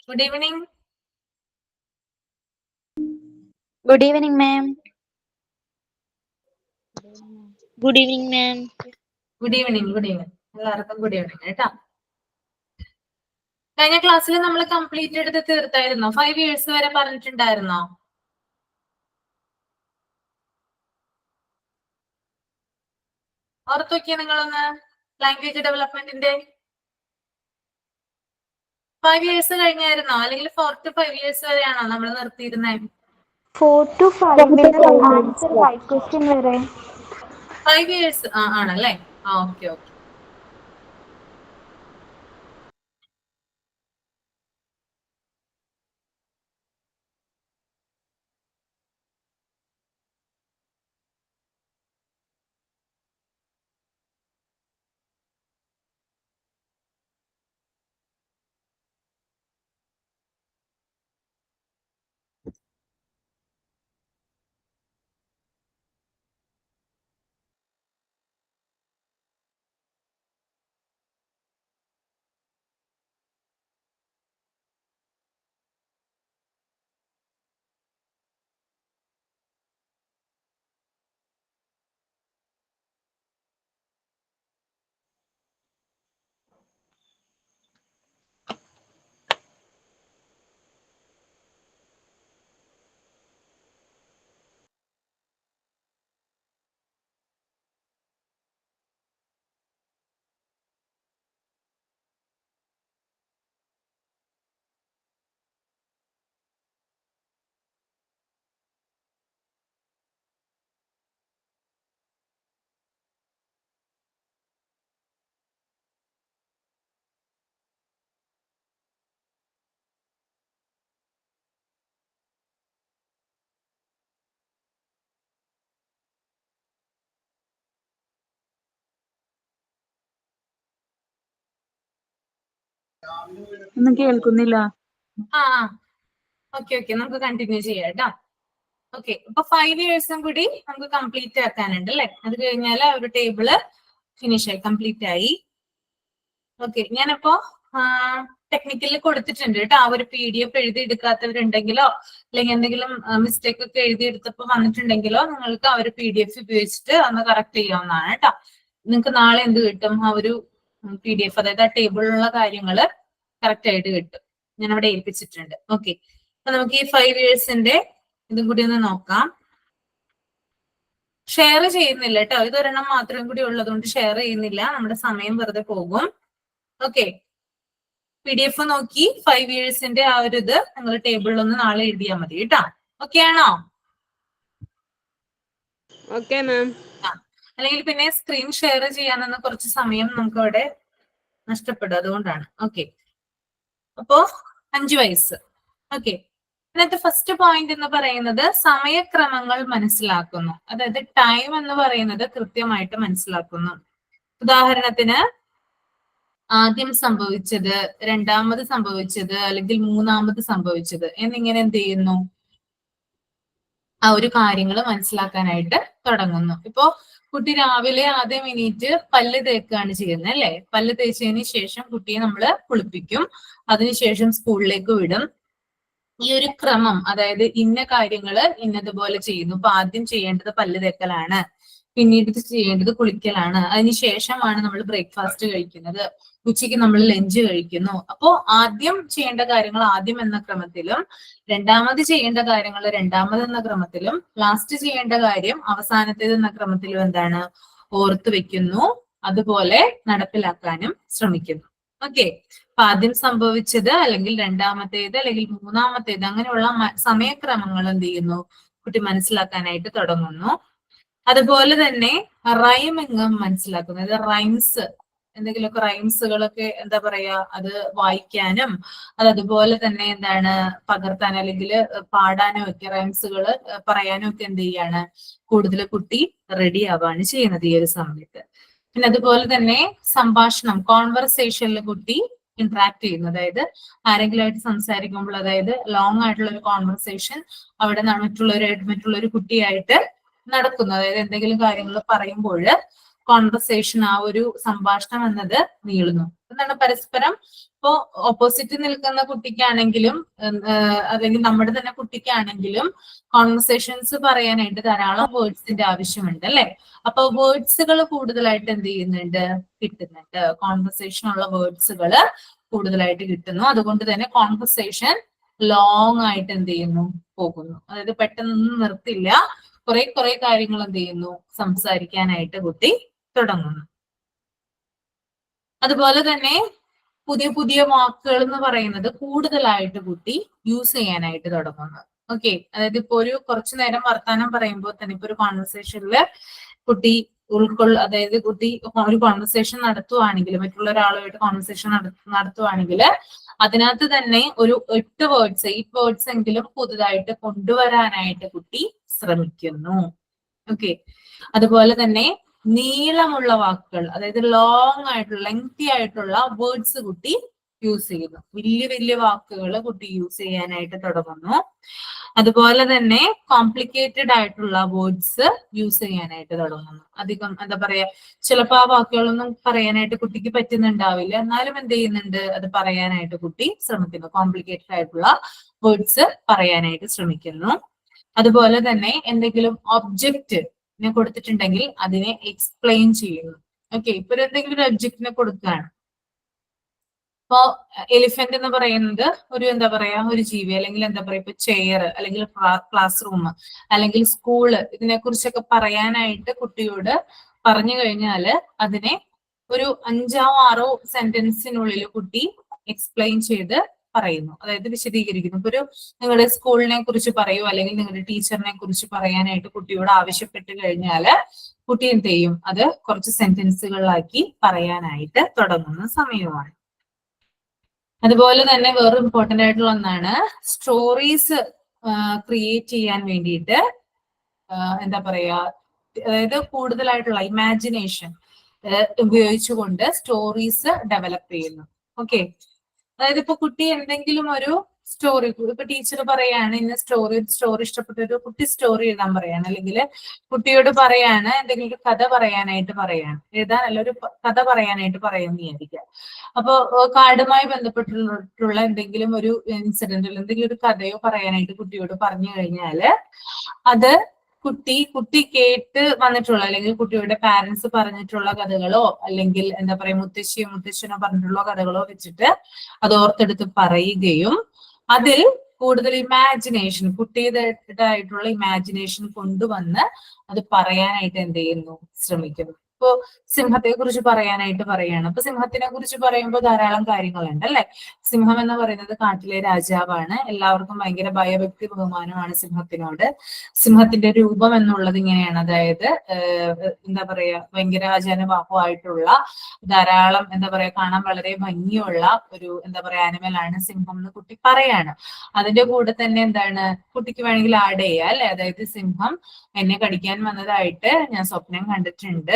Good evening. Good evening, ma'am. Good evening, ma'am. Good evening. Good evening. എല്ലാവർക്കും good evening കേട്ടോ. കഴിഞ്ഞ ക്ലാസ്സിൽ നമ്മൾ കംപ്ലീറ്റ് എടുത്ത് തീർത്തായിരുന്നോ? 5 years വരെ പറഞ്ഞിട്ടുണ്ടായിരുന്നോ? ഓർത്ത് നോക്കിയാ നിങ്ങളൊന്ന് ലാംഗ്വേജ് ഡെവലപ്മെന്റിന്റെ 5 years കഴിഞ്ഞായിരുന്നോ? അല്ലെങ്കിൽ 4 to 5 years വരെയാണോ നമ്മൾ നിർത്തിയിരുന്നത്? 4 to 5 ആൻസർ 5 question വരെ. 5 years ആണല്ലേ? Okay okay. ഒന്നും കേൾക്കുന്നില്ല. ഓക്കെ ഓക്കെ, നമുക്ക് കണ്ടിന്യൂ ചെയ്യാം കേട്ടോ. ഓക്കെ, അപ്പൊ 5 years കൂടി നമുക്ക് കംപ്ലീറ്റ് ആക്കാനുണ്ട് അല്ലെ? അത് കഴിഞ്ഞാൽ ഒരു ടേബിള് ഫിനിഷ് ആയി, കംപ്ലീറ്റ് ആയി. ഓക്കെ, ഞാനപ്പോ ടെക്നിക്കലിൽ കൊടുത്തിട്ടുണ്ട് കേട്ടോ. ആ ഒരു PDF എഴുതി എടുക്കാത്തവരുണ്ടെങ്കിലോ അല്ലെങ്കിൽ എന്തെങ്കിലും മിസ്റ്റേക്ക് ഒക്കെ എഴുതി എടുത്തപ്പോ വന്നിട്ടുണ്ടെങ്കിലോ നിങ്ങൾക്ക് ആ ഒരു PDF ഉപയോഗിച്ചിട്ട് ഒന്ന് കറക്റ്റ് ചെയ്യാവുന്നതാണ് കേട്ടോ. നിങ്ങൾക്ക് നാളെ എന്ത് കിട്ടും? ആ ഒരു PDF, അതായത് ആ ടേബിളിലുള്ള കാര്യങ്ങള് കറക്റ്റ് ആയിട്ട് കിട്ടും. ഞാൻ അവിടെ ഏൽപ്പിച്ചിട്ടുണ്ട്. ഓക്കെ, അപ്പൊ നമുക്ക് ഈ 5 yearsന്റെ ഇതും കൂടി ഒന്ന് നോക്കാം. ഷെയർ ചെയ്യുന്നില്ല കേട്ടോ, ഇതൊരെണ്ണം മാത്രം കൂടി ഉള്ളതുകൊണ്ട് ഷെയർ ചെയ്യുന്നില്ല, നമ്മുടെ സമയം വെറുതെ പോകും. ഓക്കെ, PDF നോക്കി 5 yearsന്റെ ആ ഒരു ഇത് നിങ്ങൾ ടേബിളിൽ ഒന്ന് നാളെ എഴുതിയാൽ മതി കേട്ടോ. ഓക്കെ ആണോ? Okay, ma'am. അല്ലെങ്കിൽ പിന്നെ സ്ക്രീൻ ഷെയർ ചെയ്യാനെന്ന കുറച്ച് സമയം നമുക്ക് അവിടെ നഷ്ടപ്പെടും, അതുകൊണ്ടാണ്. ഓക്കെ, അപ്പോ 5 വയസ്സ്. ഓക്കെ, ഇതിനകത്ത് ഫസ്റ്റ് പോയിന്റ് എന്ന് പറയുന്നത് സമയക്രമങ്ങൾ മനസ്സിലാക്കുന്നു. അതായത് ടൈം എന്ന് പറയുന്നത് കൃത്യമായിട്ട് മനസ്സിലാക്കുന്നു. ഉദാഹരണത്തിന് ആദ്യം സംഭവിച്ചത്, രണ്ടാമത് സംഭവിച്ചത്, അല്ലെങ്കിൽ മൂന്നാമത് സംഭവിച്ചത് എന്നിങ്ങനെ എന്ത് ചെയ്യുന്നു? ആ ഒരു കാര്യങ്ങൾ മനസ്സിലാക്കാനായിട്ട് തുടങ്ങുന്നു. ഇപ്പോ കുട്ടി രാവിലെ ആദ്യം എണീറ്റ് പല്ല് തേക്കുകയാണ് ചെയ്യുന്നത് അല്ലെ? പല്ല് തേച്ചതിന് ശേഷം കുട്ടിയെ നമ്മൾ കുളിപ്പിക്കും, അതിനുശേഷം സ്കൂളിലേക്ക് വിടും. ഈ ഒരു ക്രമം, അതായത് ഇന്ന കാര്യങ്ങള് ഇന്നതുപോലെ ചെയ്യുന്നു. ഇപ്പൊ ആദ്യം ചെയ്യേണ്ടത് പല്ല് തേക്കലാണ്, പിന്നീട് ചെയ്യേണ്ടത് കുളിക്കലാണ്, അതിനുശേഷമാണ് നമ്മൾ ബ്രേക്ക്ഫാസ്റ്റ് കഴിക്കുന്നത്, ഉച്ചയ്ക്ക് നമ്മൾ ലഞ്ച് കഴിക്കുന്നു. അപ്പോ ആദ്യം ചെയ്യേണ്ട കാര്യങ്ങൾ ആദ്യം എന്ന ക്രമത്തിലും, രണ്ടാമത് ചെയ്യേണ്ട കാര്യങ്ങൾ രണ്ടാമത് എന്ന ക്രമത്തിലും, ലാസ്റ്റ് ചെയ്യേണ്ട കാര്യം അവസാനത്തേത് എന്ന ക്രമത്തിലും എന്താണ് ഓർത്തു വെക്കുന്നു, അതുപോലെ നടപ്പിലാക്കാനും ശ്രമിക്കുന്നു. ഓക്കെ, അപ്പൊ ആദ്യം സംഭവിച്ചത്, അല്ലെങ്കിൽ രണ്ടാമത്തേത്, അല്ലെങ്കിൽ മൂന്നാമത്തേത്, അങ്ങനെയുള്ള സമയക്രമങ്ങൾ എന്ത് ചെയ്യുന്നു? കുട്ടി മനസ്സിലാക്കാനായിട്ട് തുടങ്ങുന്നു. അതുപോലെ തന്നെ റൈമിങ്ങും മനസ്സിലാക്കുന്നു. അതായത് റൈംസ്, എന്തെങ്കിലുമൊക്കെ റൈംസുകളൊക്കെ എന്താ പറയാ, അത് വായിക്കാനും അതുപോലെ തന്നെ എന്താണ് പകർത്താനും അല്ലെങ്കിൽ പാടാനും ഒക്കെ, റൈംസുകൾ പറയാനും ഒക്കെ എന്ത് ചെയ്യാണ് കൂടുതൽ കുട്ടി റെഡി ആവാണ് ചെയ്യുന്നത് ഈ ഒരു സമയത്ത്. പിന്നെ അതുപോലെ തന്നെ സംഭാഷണം, കോൺവെർസേഷനിൽ കുട്ടി ഇന്ററാക്ട് ചെയ്യുന്നു. അതായത് ആരെങ്കിലുമായിട്ട് സംസാരിക്കുമ്പോൾ, അതായത് ലോങ് ആയിട്ടുള്ള ഒരു കോൺവെർസേഷൻ അവിടെ മറ്റുള്ളൊരു കുട്ടിയായിട്ട് നടക്കുന്നു. അതായത് എന്തെങ്കിലും കാര്യങ്ങൾ പറയുമ്പോൾ കോൺവെർസേഷൻ, ആ ഒരു സംഭാഷണം എന്നത് നീളുന്നു. എന്താണ് പരസ്പരം ഇപ്പോ ഓപ്പോസിറ്റ് നിൽക്കുന്ന കുട്ടിക്കാണെങ്കിലും അല്ലെങ്കിൽ നമ്മുടെ തന്നെ കുട്ടിക്കാണെങ്കിലും കോൺവെർസേഷൻസ് പറയാനായിട്ട് ധാരാളം വേർഡ്സിന്റെ ആവശ്യമുണ്ട് അല്ലെ. അപ്പൊ വേർഡ്സുകൾ കൂടുതലായിട്ട് എന്ത് ചെയ്യുന്നുണ്ട്, കിട്ടുന്നുണ്ട്. കോൺവെർസേഷൻ ഉള്ള വേർഡ്സുകൾ കൂടുതലായിട്ട് കിട്ടുന്നു. അതുകൊണ്ട് തന്നെ കോൺവെർസേഷൻ ലോങ് ആയിട്ട് എന്ത് ചെയ്യുന്നു, പോകുന്നു. അതായത് പെട്ടെന്നൊന്നും നിർത്തില്ല, കുറെ കാര്യങ്ങൾ എന്ത് ചെയ്യുന്നു, സംസാരിക്കാനായിട്ട് കുട്ടി തുടങ്ങുന്നു. അതുപോലെ തന്നെ പുതിയ പുതിയ വാക്കുകൾ എന്ന് പറയുന്നത് കൂടുതലായിട്ട് കുട്ടി യൂസ് ചെയ്യാനായിട്ട് തുടങ്ങുന്നു. ഓക്കെ, അതായത് ഇപ്പൊ ഒരു കുറച്ചു നേരം വർത്താനം പറയുമ്പോൾ തന്നെ ഇപ്പൊ ഒരു കോൺവെർസേഷനില് കുട്ടി അതായത് കുട്ടി ഒരു കോൺവെർസേഷൻ നടത്തുവാണെങ്കിൽ, മറ്റുള്ള ഒരാളുമായിട്ട് കോൺവെർസേഷൻ നടത്തുവാണെങ്കിൽ അതിനകത്ത് തന്നെ ഒരു 8 വേർഡ്സ് എങ്കിലും പുതുതായിട്ട് കൊണ്ടുവരാനായിട്ട് കുട്ടി ശ്രമിക്കുന്നു. ഓക്കെ, അതുപോലെ തന്നെ നീളമുള്ള വാക്കുകൾ, അതായത് ലോങ് ആയിട്ടുള്ള ലെങ്തി ആയിട്ടുള്ള വേർഡ്സ് കുട്ടി യൂസ് ചെയ്യുന്നു. വലിയ വലിയ വാക്കുകൾ കുട്ടി യൂസ് ചെയ്യാനായിട്ട് തുടങ്ങുന്നു. അതുപോലെ തന്നെ കോംപ്ലിക്കേറ്റഡ് ആയിട്ടുള്ള വേർഡ്സ് യൂസ് ചെയ്യാനായിട്ട് തുടങ്ങുന്നു. അധികം എന്താ പറയാ, ചിലപ്പോ ആ വാക്കുകളൊന്നും പറയാനായിട്ട് കുട്ടിക്ക് പറ്റുന്നുണ്ടാവില്ല, എന്നാലും എന്ത് ചെയ്യുന്നുണ്ട്, അത് പറയാനായിട്ട് കുട്ടി ശ്രമിക്കുന്നു. കോംപ്ലിക്കേറ്റഡ് ആയിട്ടുള്ള വേർഡ്സ് പറയാനായിട്ട് ശ്രമിക്കുന്നു. അതുപോലെ തന്നെ എന്തെങ്കിലും ഒബ്ജക്റ്റ് കൊടുത്തിട്ടുണ്ടെങ്കിൽ അതിനെ എക്സ്പ്ലെയിൻ ചെയ്യുന്നു. ഓക്കെ, ഇപ്പൊ എന്തെങ്കിലും ഒരു ഒബ്ജക്റ്റിനെ കൊടുക്കുകയാണ്. ഇപ്പോ എലിഫന്റ് എന്ന് പറയുന്നത് ഒരു എന്താ പറയാ, ഒരു ജീവി, അല്ലെങ്കിൽ എന്താ പറയാ, ഇപ്പൊ ചെയർ, അല്ലെങ്കിൽ ക്ലാസ് റൂം, അല്ലെങ്കിൽ സ്കൂള്, ഇതിനെ കുറിച്ചൊക്കെ പറയാനായിട്ട് കുട്ടിയോട് പറഞ്ഞു കഴിഞ്ഞാല് അതിനെ ഒരു 5-6 സെന്റൻസിനുള്ളിൽ കുട്ടി എക്സ്പ്ലെയിൻ ചെയ്ത് പറയുന്നു, അതായത് വിശദീകരിക്കുന്നു. ഇപ്പൊ ഒരു നിങ്ങളുടെ സ്കൂളിനെ കുറിച്ച് പറയൂ, അല്ലെങ്കിൽ നിങ്ങളുടെ ടീച്ചറിനെ കുറിച്ച് പറയാനായിട്ട് കുട്ടിയോട് ആവശ്യപ്പെട്ട് കഴിഞ്ഞാല് കുട്ടി എന്ത് ചെയ്യും, അത് കുറച്ച് സെന്റൻസുകളിലാക്കി പറയാനായിട്ട് തുടങ്ങുന്ന സമയമാണ്. അതുപോലെ തന്നെ വേറെ ഇമ്പോർട്ടന്റ് ആയിട്ടുള്ള ഒന്നാണ് സ്റ്റോറീസ് ക്രിയേറ്റ് ചെയ്യാൻ വേണ്ടിയിട്ട് എന്താ പറയാ, അതായത് കൂടുതലായിട്ടുള്ള ഇമാജിനേഷൻ ഉപയോഗിച്ചുകൊണ്ട് സ്റ്റോറീസ് ഡെവലപ്പ് ചെയ്യുന്നു. ഓക്കെ, അതായത് ഇപ്പൊ കുട്ടി എന്തെങ്കിലും ഒരു സ്റ്റോറി, ഇപ്പൊ ടീച്ചർ പറയാണ് ഇന്ന സ്റ്റോറി ഇഷ്ടപ്പെട്ട ഒരു കുട്ടി സ്റ്റോറി എഴുതാൻ പറയാണ്, അല്ലെങ്കിൽ കുട്ടിയോട് പറയാണ് എന്തെങ്കിലും ഒരു കഥ പറയാനായിട്ട് പറയാണ്, എഴുതാനല്ല ഒരു കഥ പറയാനായിട്ട് പറയുമെന്ന് വിചാരിക്കുക. അപ്പൊ കാർഡുമായി ബന്ധപ്പെട്ടിട്ടുള്ള എന്തെങ്കിലും ഒരു ഇൻസിഡന്റ്, എന്തെങ്കിലും ഒരു കഥയോ പറയാനായിട്ട് കുട്ടിയോട് പറഞ്ഞു കഴിഞ്ഞാല് അത് കുട്ടി കേട്ട് വന്നിട്ടുള്ള, അല്ലെങ്കിൽ കുട്ടിയുടെ പാരന്റ്സ് പറഞ്ഞിട്ടുള്ള കഥകളോ, അല്ലെങ്കിൽ എന്താ പറയാ മുത്തശ്ശനോ പറഞ്ഞിട്ടുള്ള കഥകളോ വെച്ചിട്ട് അത് ഓർത്തെടുത്ത് പറയുകയും അതിൽ കൂടുതൽ ഇമാജിനേഷൻ, കുട്ടിയുടേതായിട്ടുള്ള ഇമാജിനേഷൻ കൊണ്ടുവന്ന് അത് പറയാനായിട്ട് എന്ത് ചെയ്യുന്നു, ശ്രമിക്കുന്നു. ഇപ്പോ സിംഹത്തെ കുറിച്ച് പറയാനായിട്ട് പറയാണ്. അപ്പൊ സിംഹത്തിനെ കുറിച്ച് പറയുമ്പോൾ ധാരാളം കാര്യങ്ങളുണ്ട് അല്ലെ. സിംഹം എന്ന് പറയുന്നത് കാട്ടിലെ രാജാവാണ്. എല്ലാവർക്കും ഭയങ്കര ഭയഭക്തി ബഹുമാനമാണ് സിംഹത്തിനോട്. സിംഹത്തിന്റെ രൂപം എന്നുള്ളത് ഇങ്ങനെയാണ്, അതായത് എന്താ പറയാ, ഭയങ്കര ആചാരബാഹുവായിട്ടുള്ള ധാരാളം എന്താ പറയാ കാണാൻ വളരെ ഭംഗിയുള്ള ഒരു എന്താ പറയാ ആനിമൽ ആണ് സിംഹം എന്ന് കുട്ടി പറയാണ്. അതിന്റെ കൂടെ തന്നെ എന്താണ്, കുട്ടിക്ക് വേണമെങ്കിൽ ആഡ് ചെയ്യാം അല്ലെ, അതായത് സിംഹം എന്നെ കടിക്കാൻ വന്നതായിട്ട് ഞാൻ സ്വപ്നം കണ്ടിട്ടുണ്ട്,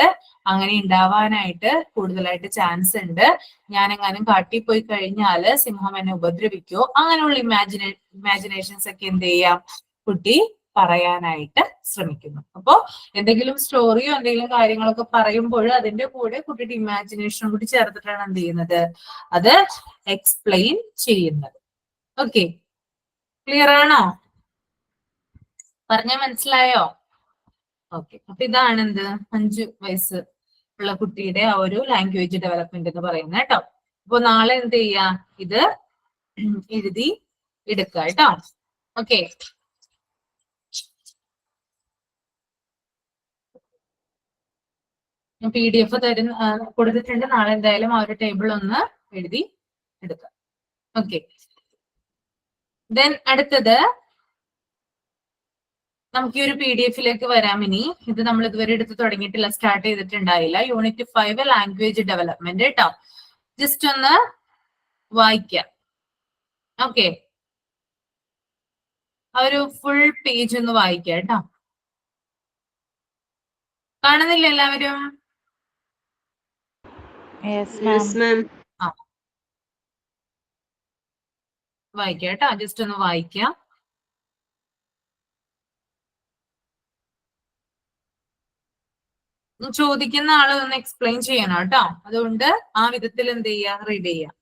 അങ്ങനെ ഉണ്ടാവാനായിട്ട് കൂടുതലായിട്ട് ചാൻസ് ഉണ്ട്, ഞാൻ എങ്ങാനും കാട്ടിൽ പോയി കഴിഞ്ഞാല് സിംഹം എന്നെ ഉപദ്രവിക്കുമോ, അങ്ങനെയുള്ള ഇമാജിനേഷൻസ് ഒക്കെ എന്ത് ചെയ്യാം, കുട്ടി പറയാനായിട്ട് ശ്രമിക്കുന്നു. അപ്പോ എന്തെങ്കിലും സ്റ്റോറിയോ എന്തെങ്കിലും കാര്യങ്ങളൊക്കെ പറയുമ്പോൾ അതിന്റെ കൂടെ കുട്ടിയുടെ ഇമാജിനേഷനും കൂടി ചേർത്തിട്ടാണ് എന്ത് ചെയ്യുന്നത്, അത് എക്സ്പ്ലെയിൻ ചെയ്യുന്നത്. ഓക്കെ, ക്ലിയർ ആണോ? പറഞ്ഞ മനസ്സിലായോ? ഓക്കെ, അപ്പൊ ഇതാണ് എന്ത് 5 വയസ്സ് ഉള്ള കുട്ടിയുടെ ആ ഒരു ലാംഗ്വേജ് ഡെവലപ്മെന്റ് എന്ന് പറയുന്നത് കേട്ടോ. അപ്പൊ നാളെ എന്ത് ചെയ്യാ, ഇത് എഴുതി എടുക്കുക കേട്ടോ. ഓക്കെ, PDF കൊടുത്തിട്ടുണ്ട്. നാളെ എന്തായാലും ആ ഒരു ടേബിൾ ഒന്ന് എഴുതി എടുക്കുക. ഓക്കെ, ദെൻ അടുത്തത് നമുക്ക് ഈ ഒരു PDF വരാം. ഇനി ഇത് നമ്മൾ ഇതുവരെ എടുത്ത് തുടങ്ങിയിട്ടില്ല, സ്റ്റാർട്ട് ചെയ്തിട്ടുണ്ടായില്ല. യൂണിറ്റ് 5 ലാംഗ്വേജ് ഡെവലപ്മെന്റ് കേട്ടോ. ജസ്റ്റ് ഒന്ന് വായിക്കാം. ഓക്കെ, ആ ഒരു ഫുൾ പേജ് ഒന്ന് വായിക്കാം കേട്ടോ. കാണുന്നില്ല എല്ലാവരും? വായിക്കാം കേട്ടോ, ജസ്റ്റ് ഒന്ന് വായിക്കാം. ചോദിക്കുന്ന ആള് ഒന്ന് എക്സ്പ്ലെയിൻ ചെയ്യണം കേട്ടോ. അതുകൊണ്ട് ആ വിധത്തിൽ എന്ത് ചെയ്യാ, റീഡ് ചെയ്യാം.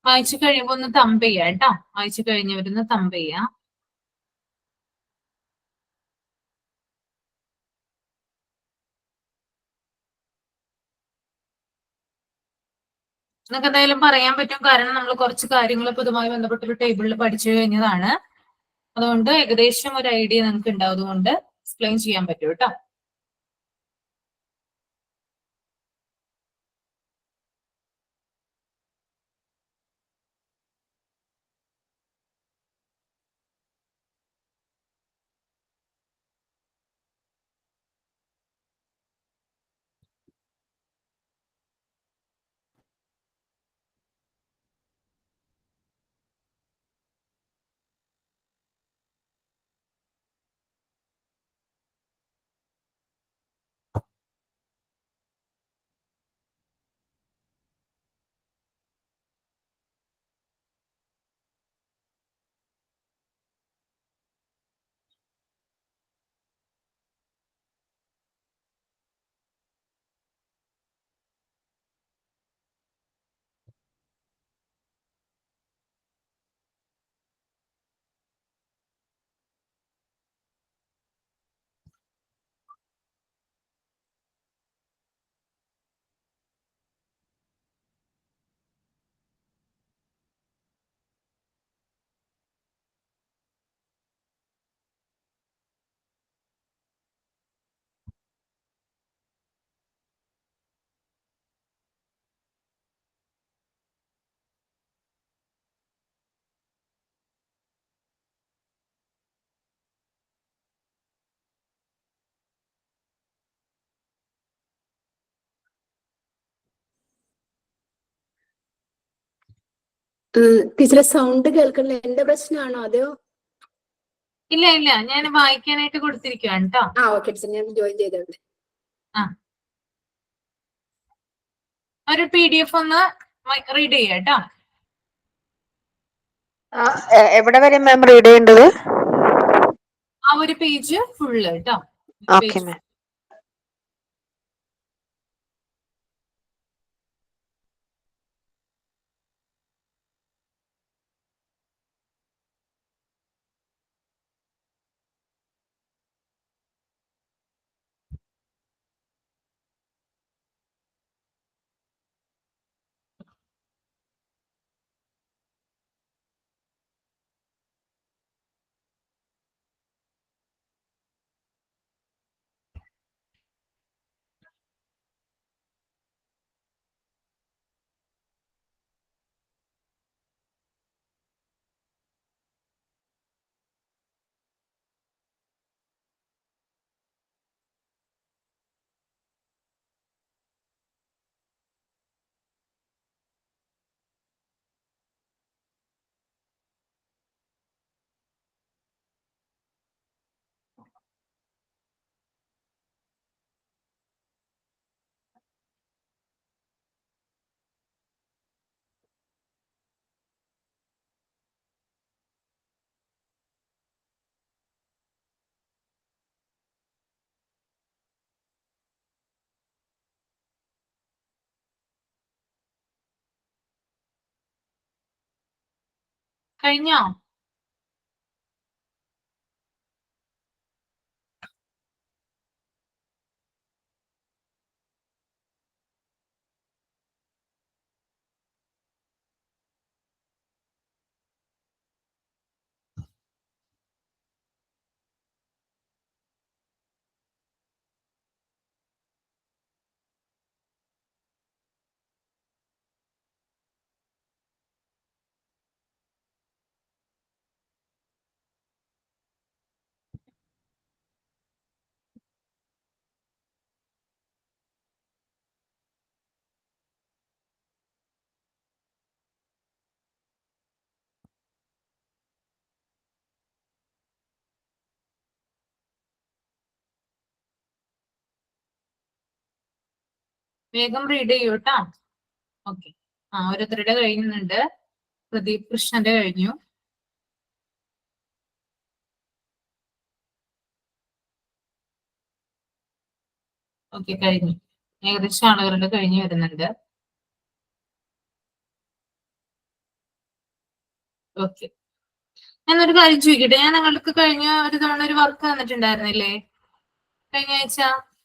വായിച്ചു കഴിയുമ്പോ ഒന്ന് തമ്പ് ചെയ്യാം കേട്ടോ. വായിച്ചു കഴിഞ്ഞവരൊന്ന് തമ്പ് ചെയ്യാം. നിങ്ങൾക്ക് എന്തായാലും പറയാൻ പറ്റും, കാരണം നമ്മൾ കുറച്ച് കാര്യങ്ങൾ ഇപ്പൊ ഇതുമായി ബന്ധപ്പെട്ടൊരു ടേബിളിൽ പഠിച്ചു കഴിഞ്ഞതാണ്. അതുകൊണ്ട് ഏകദേശം ഒരു ഐഡിയ നിങ്ങൾക്ക് ഉണ്ടാവും. അതുകൊണ്ട് എക്സ്പ്ലെയിൻ ചെയ്യാൻ പറ്റും കേട്ടോ. ടീച്ചറെ സൗണ്ട് കേൾക്കണില്ല, എന്റെ പ്രശ്നമാണോ അതെയോ? ഇല്ല ഇല്ല, ഞാൻ വായിക്കാനായിട്ട് കൊടുത്തിരിക്കുകയാണ് കേട്ടോ. ഓക്കെ ടീച്ചർ, ഞാൻ ജോയിൻ ചെയ്തോണ്ട്. ഒരു PDF ഒന്ന് റീഡ് ചെയ്യാം കേട്ടോ. എവിടെ വരെ മാം റീഡ് ചെയ്യേണ്ടത്? ആ ഒരു പേജ് ഫുള്ള് കേട്ടോ. Okay ma'am. കഴിഞ്ഞോ? വേഗം റീഡ് ചെയ്യൂ കേട്ടോ. ഓക്കെ. ഓരോരുത്തരുടെ കഴിയുന്നുണ്ട്. പ്രദീപ് കൃഷ്ണന്റെ കഴിഞ്ഞു. ഓക്കെ, കഴിഞ്ഞു. ഏകദേശം ആളുകളുടെ കഴിഞ്ഞു വരുന്നുണ്ട്. ഓക്കെ, ഞാനൊരു കാര്യം ചോദിക്കട്ടെ. ഞാൻ നിങ്ങൾക്ക് കഴിഞ്ഞ ഒരു തവണ ഒരു വർക്ക് തന്നിട്ടുണ്ടായിരുന്നില്ലേ കഴിഞ്ഞ ആഴ്ച?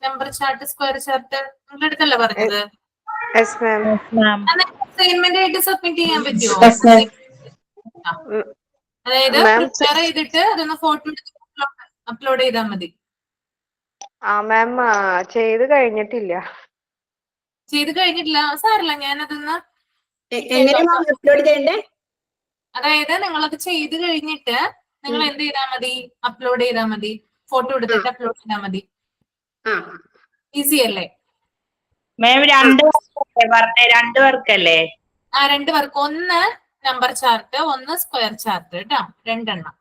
നമ്പർ ചാർട്ട്, സ്ക്വയർ ചാർട്ട് നിങ്ങളുടെ അടുത്തല്ല പറഞ്ഞത്? Yes ma'am. അസൈൻമെന്റ് ആയിട്ട് സബ്മിറ്റ് ചെയ്യാൻ പറ്റുമോ? അതായത് Ma'am, പ്രിപ്പയർ ചെയ്തിട്ട് അതൊന്ന് ഫോട്ടോ എടുത്ത് അപ്ലോഡ് ചെയ്താൽ മതി. മാം ചെയ്ത് കഴിഞ്ഞിട്ടില്ല. ചെയ്ത് കഴിഞ്ഞിട്ടില്ല? സാരല്ല, ഞാനതൊന്ന് എങ്ങനെയാ അപ്ലോഡ് ചെയ്യണ്ടേ? അതായത് നിങ്ങളത് ചെയ്ത് കഴിഞ്ഞിട്ട് നിങ്ങൾ എന്ത് ചെയ്താൽ മതി? അപ്ലോഡ് ചെയ്താൽ മതി. ഫോട്ടോ എടുത്തിട്ട് അപ്ലോഡ് ചെയ്താൽ മതി. ഈസി അല്ലേ? മാം രണ്ട് വർക്കല്ലേ? 2 വർക്ക്. ഒന്ന് നമ്പർ ചാർട്ട്, ഒന്ന് സ്ക്വയർ ചാർട്ട് കേട്ടോ. 2 എണ്ണം.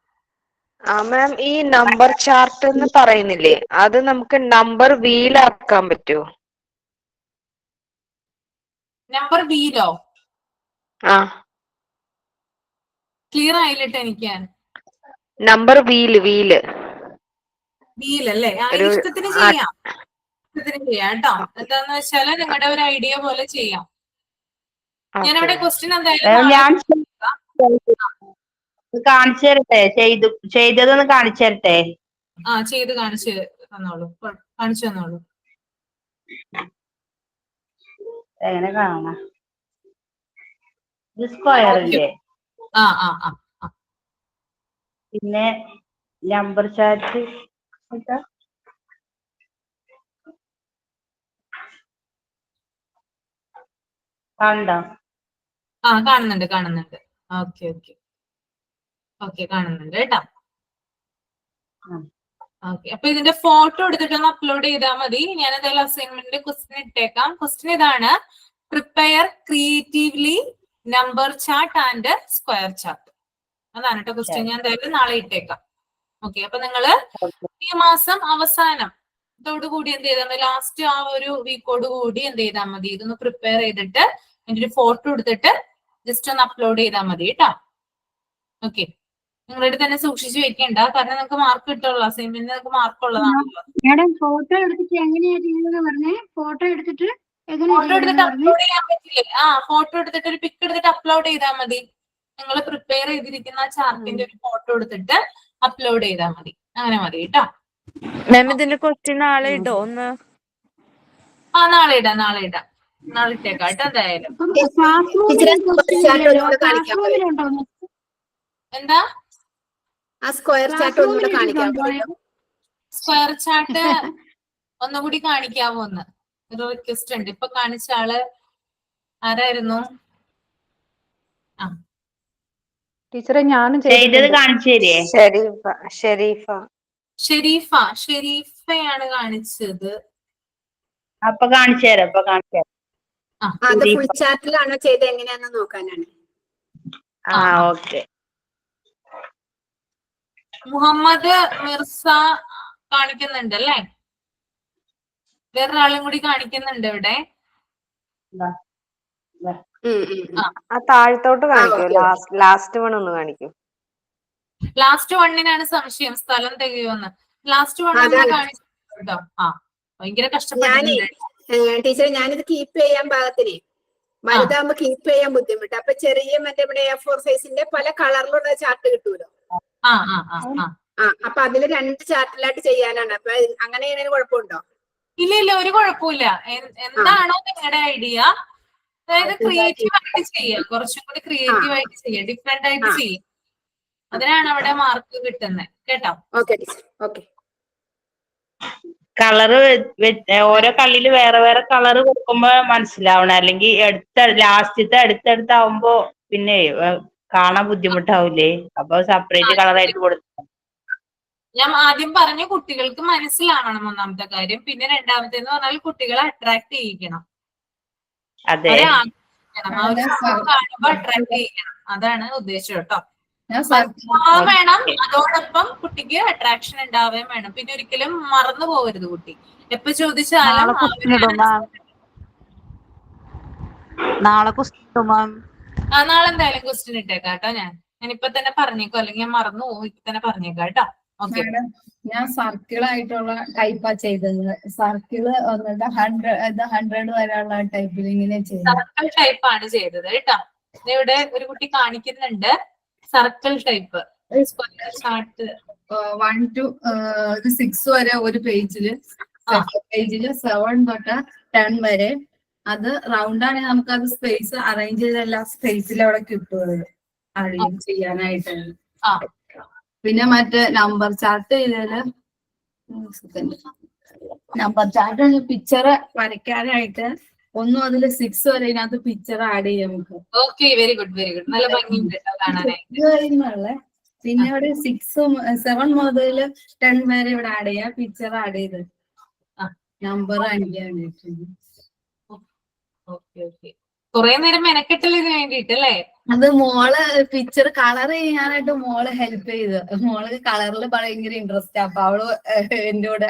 മാം, ഈ നമ്പർ ചാർട്ട് എന്ന് പറയുന്നില്ലേ, അത് നമുക്ക് നമ്പർ വീലാക്കാൻ പറ്റുമോ? നമ്പർ വീലോ? ആ, ക്ലിയർ ആയില്ലട്ടെ എനിക്ക്. നമ്പർ വീല് വീലല്ലേ? ഇഷ്ടത്തിന് ചെയ്യാം. ഇഷ്ടത്തിന് ചെയ്യാം കേട്ടോ. എന്താന്ന് വെച്ചാല് നിങ്ങളുടെ ഒരു ഐഡിയ പോലെ ചെയ്യാം. ഞാനിവിടെ ക്വസ്റ്റ്യൻ എന്തായാലും ഞാൻ കാണിച്ചു തരട്ടെ? ചെയ്തതൊന്ന് കാണിച്ചു തരട്ടെ? ചെയ്ത് കാണിച്ചു തന്നോളൂ. കാണിച്ചു തന്നോളൂ. എങ്ങനെ കാണാം? ഇത് സ്ക്വയറിന്റെ, പിന്നെ നമ്പർ ചാർട്ട് കണ്ടോ? കാണുന്നുണ്ട്. ഓക്കെ, കാണുന്നുണ്ട് കേട്ടോ. ഓക്കെ, അപ്പൊ ഇതിന്റെ ഫോട്ടോ എടുത്തിട്ടൊന്ന് അപ്ലോഡ് ചെയ്താൽ മതി. ഞാൻ എന്തായാലും അസൈൻമെന്റിന്റെ ക്വസ്റ്റ്യൻ ഇട്ടേക്കാം. ക്വസ്റ്റ്യൻ ഇതാണ്: prepare creatively number chart and square chart. അതാണ് കേട്ടോ ക്വസ്റ്റ്യൻ. ഞാൻ എന്തായാലും നാളെ ഇട്ടേക്കാം. ഓക്കെ, അപ്പൊ നിങ്ങള് ഈ മാസം അവസാനത്തോടുകൂടി എന്ത് ചെയ്താൽ മതി? ലാസ്റ്റ് ആ ഒരു വീക്കോട് കൂടി എന്ത് ചെയ്താൽ മതി? ഇതൊന്ന് പ്രിപ്പയർ ചെയ്തിട്ട് അതിന്റെ ഒരു ഫോട്ടോ എടുത്തിട്ട് ജസ്റ്റ് ഒന്ന് അപ്ലോഡ് ചെയ്താൽ മതി കേട്ടോ. ഓക്കെ, നിങ്ങളുടെ തന്നെ സൂക്ഷിച്ചു വെക്കണ്ട, കാരണം നിങ്ങൾക്ക് മാർക്ക് കിട്ടുള്ളൂ. അസൈൻമെന്റ് നിങ്ങൾക്ക് മാർക്ക് ഉള്ളതാണല്ലോ. മാഡം, ഫോട്ടോ എടുത്തിട്ട് എങ്ങനെയാ ചെയ്യുന്നത് പറഞ്ഞേ? ഫോട്ടോ എടുത്തിട്ട് അപ്ലോഡ് ചെയ്യാൻ പറ്റില്ലേ? ഫോട്ടോ എടുത്തിട്ട് ഒരു പിക്ക് എടുത്തിട്ട് അപ്ലോഡ് ചെയ്താൽ മതി. നിങ്ങൾ പ്രിപ്പയർ ചെയ്തിരിക്കുന്ന ചാർട്ടിന്റെ ഒരു ഫോട്ടോ എടുത്തിട്ട് അപ്ലോഡ് ചെയ്താൽ മതി. അങ്ങനെ മതി കേട്ടോ. മാം, ഇതിന്റെ ക്വസ്റ്റ്യൻ നാളെ ഇടോ ഒന്ന്? നാളെ ഇടാം. നാളെ ഇട്ടേക്കാം കേട്ടോ. എന്തായാലും എന്താ സ്ക്വയർ ചാർട്ട് ഒന്നുകൂടെ കാണിക്കാം. സ്ക്വയർ ചാർട്ട് ഒന്നുകൂടി കാണിക്കാവോ? ഒരു റിക്വസ്റ്റ് ഉണ്ട്. ഇപ്പൊ കാണിച്ച ആള് ആരായിരുന്നു? ടീച്ചറെ, ഞാനും ചെയ്തത് കാണിച്ചു തരേ? ഷെരീഫയാണ് കാണിച്ചത്. അപ്പൊ കാണിച്ചു തരാം. അത് ഫുൾ ചാർട്ടിലാണോ ചെയ്ത് എങ്ങനെയാന്ന് നോക്കാനാണ്. ഓക്കെ. മുഹമ്മദ് മിർസ കാണിക്കുന്നുണ്ട് അല്ലേ? വേറൊരാളും കൂടി കാണിക്കുന്നുണ്ട് ഇവിടെ. താഴത്തോട്ട് കാണിക്കൂ. ലാസ്റ്റ് വൺ ഒന്ന് കാണിക്കൂ. ലാസ്റ്റ് വണ്ണിനാണ് സംശയം, സ്ഥലം തികയോന്ന്. ലാസ്റ്റ് വൺ കാണിച്ചു കേട്ടോ. ഭയങ്കര കഷ്ടപ്പെട്ടിട്ടുണ്ട് ടീച്ചറെ. ഞാനിത് കീപ്പ് ചെയ്യാൻ പാകത്തിനെ വലുതാകുമ്പോ കീപ്പ് ചെയ്യാൻ ബുദ്ധിമുട്ട്. അപ്പൊ ചെറിയ മറ്റേ ഇവിടെ A4 സൈസിന്റെ പല കളറിലുള്ള ചാർട്ട് കിട്ടുമല്ലോ. ആ ആ ആ ആ അപ്പൊ അതില് 2 ചാർട്ടിലായിട്ട് ചെയ്യാനാണ്. അപ്പൊ അങ്ങനെ ചെയ്യുന്നതിന് കുഴപ്പമുണ്ടോ? ഇല്ല ഇല്ല, ഒരു കുഴപ്പമില്ല. എന്താണോ നിങ്ങളുടെ ഐഡിയ, അതായത് ക്രിയേറ്റീവ് ആയിട്ട് ചെയ്യാം, കുറച്ചും കൂടി ക്രിയേറ്റീവ് ആയിട്ട് ചെയ്യാം, ഡിഫറെന്റ് ആയിട്ട് ചെയ്യാം. അതിനാണ് അവിടെ മാർക്ക് കിട്ടുന്നത് കേട്ടോ. Okay teacher. ഓക്കെ. കളറ് ഓരോ കള്ളിയില് വേറെ വേറെ കളറ് കൊടുക്കുമ്പോ മനസ്സിലാവണം, അല്ലെങ്കിൽ ലാസ്റ്റത്തെ അടുത്തടുത്താവുമ്പോ പിന്നെ കാണാൻ ബുദ്ധിമുട്ടാവൂലേ? അപ്പൊ സെപ്പറേറ്റ് കളറായിട്ട് കൊടുത്തു. ഞാൻ ആദ്യം പറഞ്ഞു കുട്ടികൾക്ക് മനസ്സിലാവണം ഒന്നാമത്തെ കാര്യം. പിന്നെ രണ്ടാമത്തേന്ന് പറഞ്ഞാൽ കുട്ടികളെ അട്രാക്ട് ചെയ്യിക്കണം. അതെ. കാണുമ്പോ അട്രാക്ട് ചെയ്യിക്കണം. അതാണ് ഉദ്ദേശം കേട്ടോ. വേണം, അതോടൊപ്പം കുട്ടിക്ക് അട്രാക്ഷൻ ഉണ്ടാവുകയും വേണം. പിന്നെ ഒരിക്കലും മറന്നു പോകരുത് കുട്ടി. എപ്പോ ചോദിച്ചാലും നാളെ നാളെ എന്തായാലും ക്വസ്റ്റ്യൻ ഇട്ടേക്കാം കേട്ടോ. ഞാനിപ്പൊ തന്നെ പറഞ്ഞേക്കോ, അല്ലെങ്കിൽ ഞാൻ മറന്നു പോകും. ഇപ്പൊ തന്നെ പറഞ്ഞേക്കാം കേട്ടോ. ഓക്കെ. ഞാൻ സർക്കിളായിട്ടുള്ള ടൈപ്പാ ചെയ്തത്. സർക്കിള് വന്നിട്ട് 100 വരെയുള്ള ടൈപ്പിൽ ഇങ്ങനെ ചെയ്തത്. സർക്കിൾ ടൈപ്പാണ് ചെയ്തത് കേട്ടോ. ഇവിടെ ഒരു കുട്ടി കാണിക്കുന്നുണ്ട് സർക്കിൾ ടൈപ്പ്. 1 to 6 വരെ ഒരു പേജില്, 7 തൊട്ട് 10 വരെ. അത് റൗണ്ട് ആണെങ്കിൽ നമുക്ക് അത് സ്പേസ് അറേഞ്ച് ചെയ്ത എല്ലാ സ്പേസിലും അവിടെ കിട്ടുന്നത് അറിയും ചെയ്യാനായിട്ട്. പിന്നെ മറ്റേ നമ്പർ ചാർട്ട് ചെയ്തത്, നമ്പർ ചാർട്ട് പിക്ചർ വരയ്ക്കാനായിട്ട് 1 മുതൽ 6 വരെ ഇതിനകത്ത് പിക്ചർ ആഡ് ചെയ്യാം നമുക്ക്. Okay, very good very good. നല്ല ഭംഗിയുണ്ട് കാണാനായിട്ട്. പിന്നെ ഇവിടെ 7 മുതൽ 10 വരെ ഇവിടെ ആഡ് ചെയ്യാം, പിക്ചർ ആഡ് ചെയ്ത് നമ്പർ അടിക്കാനായിട്ട്. Okay okay. കുറെ നേരം മെനക്കെട്ടൽ ഇതിന് വേണ്ടിട്ട് അല്ലേ? അത് മോള് പിക്ചർ കളർ ചെയ്യാനായിട്ട് മോള് ഹെൽപ്പ് ചെയ്ത്. മോള് കളറിൽ ഭയങ്കര ഇൻട്രസ്റ്റ്. അപ്പൊ അവള് എന്റെ കൂടെ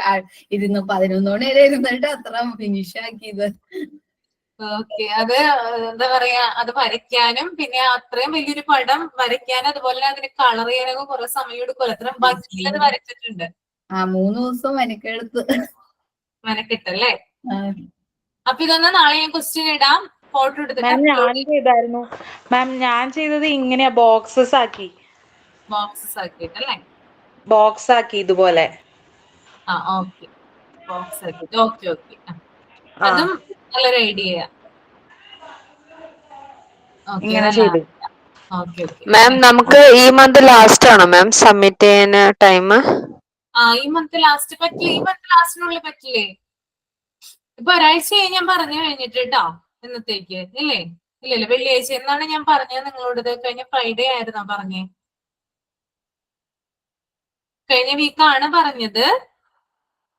ഇരുന്ന് 11 മണി വരെ ഇരുന്നിട്ട് അത്ര ഫിനിഷ് ആക്കിയത്. ഓക്കെ. അത് എന്താ പറയാ, അത് വരയ്ക്കാനും പിന്നെ അത്രയും വലിയൊരു പടം വരയ്ക്കാനും അതുപോലെ അതിന് കളർ ചെയ്യാനൊക്കെ കുറെ സമയം എടുക്കും. അത്ര ഭംഗിയിലത് വരച്ചിട്ടുണ്ട്. 3 ദിവസം മെനക്കെട്ടല്ലേ? അപ്പൊ ഇതൊന്ന് നാളെ ഞാൻ ക്വസ്റ്റ്യൻ ഇടാം, ഫോട്ടോ എടുത്തിട്ട്. മാം ഞാൻ ചെയ്തത് ഇങ്ങനെയാ, ബോക്സസ് ആക്കിയിട്ടല്ലേ? ബോക്സ് ആക്കി ഇതുപോലെ. ഓക്കെ, ബോക്സ് ആക്കിയിട്ട്. Okay okay. അതും നല്ലൊരു ഐഡിയ. മാം നമുക്ക് ഈ മന്ത് ലാസ്റ്റ് ആണോ മാം സബ്മിറ്റ് ചെയ്യാൻ ടൈം? ഈ മന്ത് ലാസ്റ്റ് പറ്റില്ല. ഈ മന്ത് ലാസ്റ്റിനുള്ളിൽ പറ്റില്ലേ? ഇപ്പൊ ഒരാഴ്ച ഞാൻ പറഞ്ഞു കഴിഞ്ഞിട്ട് കേട്ടോ. എന്നത്തേക്ക് ഇല്ലേ? ഇല്ലല്ലോ, വെള്ളിയാഴ്ച എന്നാണ് ഞാൻ പറഞ്ഞത് നിങ്ങളോട്. കഴിഞ്ഞ ഫ്രൈഡേ ആയിരുന്നോ പറഞ്ഞേ? കഴിഞ്ഞ വീക്കാണ് പറഞ്ഞത്.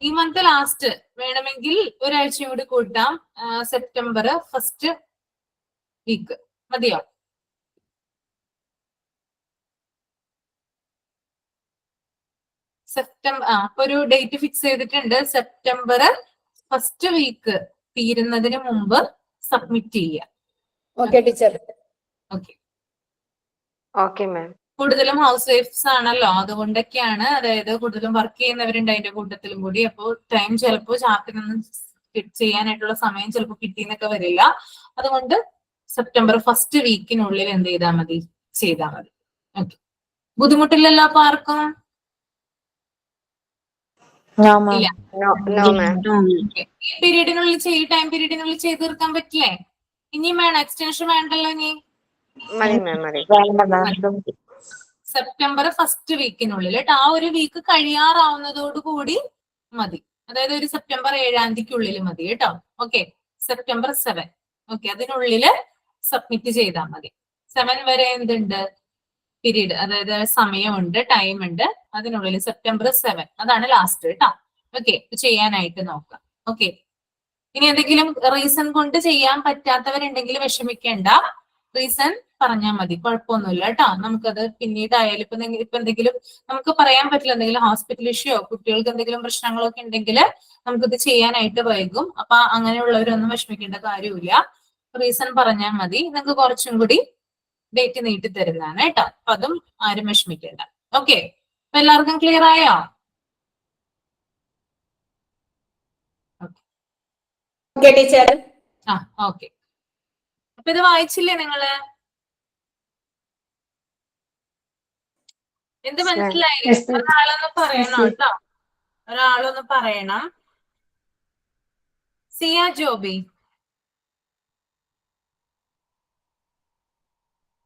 ഈ മന്ത് ലാസ്റ്റ് വേണമെങ്കിൽ ഒരാഴ്ചയും കൂടി കൂട്ടാം. സെപ്റ്റംബർ 1st വീക്ക് മതിയോ? അപ്പൊ ഒരു ഡേറ്റ് ഫിക്സ് ചെയ്തിട്ടുണ്ട്. സെപ്റ്റംബർ 1st വീക്ക് തീരുന്നതിന് മുമ്പ് സബ്മിറ്റ് ചെയ്യാം. Okay teacher. Okay okay ma'am. കൂടുതലും ഹൗസ് വൈഫ്സ് ആണല്ലോ, അതുകൊണ്ടൊക്കെയാണ്. അതായത് കൂടുതലും വർക്ക് ചെയ്യുന്നവരുണ്ട് അതിന്റെ കൂട്ടത്തിലും കൂടി. അപ്പോൾ ടൈം ചിലപ്പോൾ ചാർട്ടിനൊന്നും ചെയ്യാനായിട്ടുള്ള സമയം ചിലപ്പോൾ കിട്ടിയെന്നൊക്കെ വരില്ല. അതുകൊണ്ട് സെപ്റ്റംബർ 1st വീക്കിനുള്ളിൽ എന്ത് ചെയ്താൽ മതി? ചെയ്താൽ മതി. ഓക്കെ, ബുദ്ധിമുട്ടില്ലല്ലോ അപ്പൊ ആർക്കും? പീരീഡിനുള്ളിൽ ടൈം പീരീഡിനുള്ളിൽ ചെയ്ത് തീർക്കാൻ പറ്റില്ലേ? ഇനിയും വേണം, എക്സ്റ്റൻഷൻ വേണ്ടല്ലോ ഇനി? സെപ്റ്റംബർ 1st വീക്കിനുള്ളിൽ ആ ഒരു വീക്ക് കഴിയാറാവുന്നതോടുകൂടി മതി. അതായത് ഒരു സെപ്റ്റംബർ 7-ാം തീയതിക്കുള്ളിൽ മതി കേട്ടോ. Okay, September 7. ഓക്കെ, അതിനുള്ളില് സബ്മിറ്റ് ചെയ്താൽ മതി. 7 വരെ എന്തുണ്ട്? പീരീഡ്, അതായത് സമയമുണ്ട്, ടൈം ഉണ്ട്. അതിനുള്ളിൽ സെപ്റ്റംബർ 7 അതാണ് ലാസ്റ്റ് കേട്ടോ. ഓക്കെ, ചെയ്യാനായിട്ട് നോക്കാം. ഓക്കെ, ഇനി എന്തെങ്കിലും റീസൺ കൊണ്ട് ചെയ്യാൻ പറ്റാത്തവരുണ്ടെങ്കിൽ വിഷമിക്കേണ്ട. റീസൺ പറഞ്ഞാൽ മതി, കുഴപ്പമൊന്നുമില്ല കേട്ടോ. നമുക്കത് പിന്നീടായാലും ഇപ്പൊ എന്തെങ്കിലും നമുക്ക് പറയാൻ പറ്റില്ല, എന്തെങ്കിലും ഹോസ്പിറ്റൽ ഇഷ്യോ, കുട്ടികൾക്ക് എന്തെങ്കിലും പ്രശ്നങ്ങളൊക്കെ ഉണ്ടെങ്കിൽ നമുക്കിത് ചെയ്യാനായിട്ട് വൈകും. അപ്പൊ അങ്ങനെയുള്ളവരൊന്നും വിഷമിക്കേണ്ട കാര്യമില്ല. റീസൺ പറഞ്ഞാൽ മതി. നിങ്ങൾക്ക് കുറച്ചും കൂടി ഡേറ്റ് നീട്ടി തരുന്നതാണ് കേട്ടോ. അപ്പൊ അതും ആരും വിഷമിക്കേണ്ട. ഓക്കെ, അപ്പൊ എല്ലാവർക്കും ക്ലിയർ ആയോ? Okay teacher. ഓക്കെ. അപ്പൊ ഇപ്പൊ ഇത് വായിച്ചില്ലേ നിങ്ങള്? എന്ത് മനസ്സിലായില്ലേ? ഒരാളൊന്ന് പറയണം കേട്ടോ, ഒരാളൊന്ന് പറയണം. സിയ ജോബി,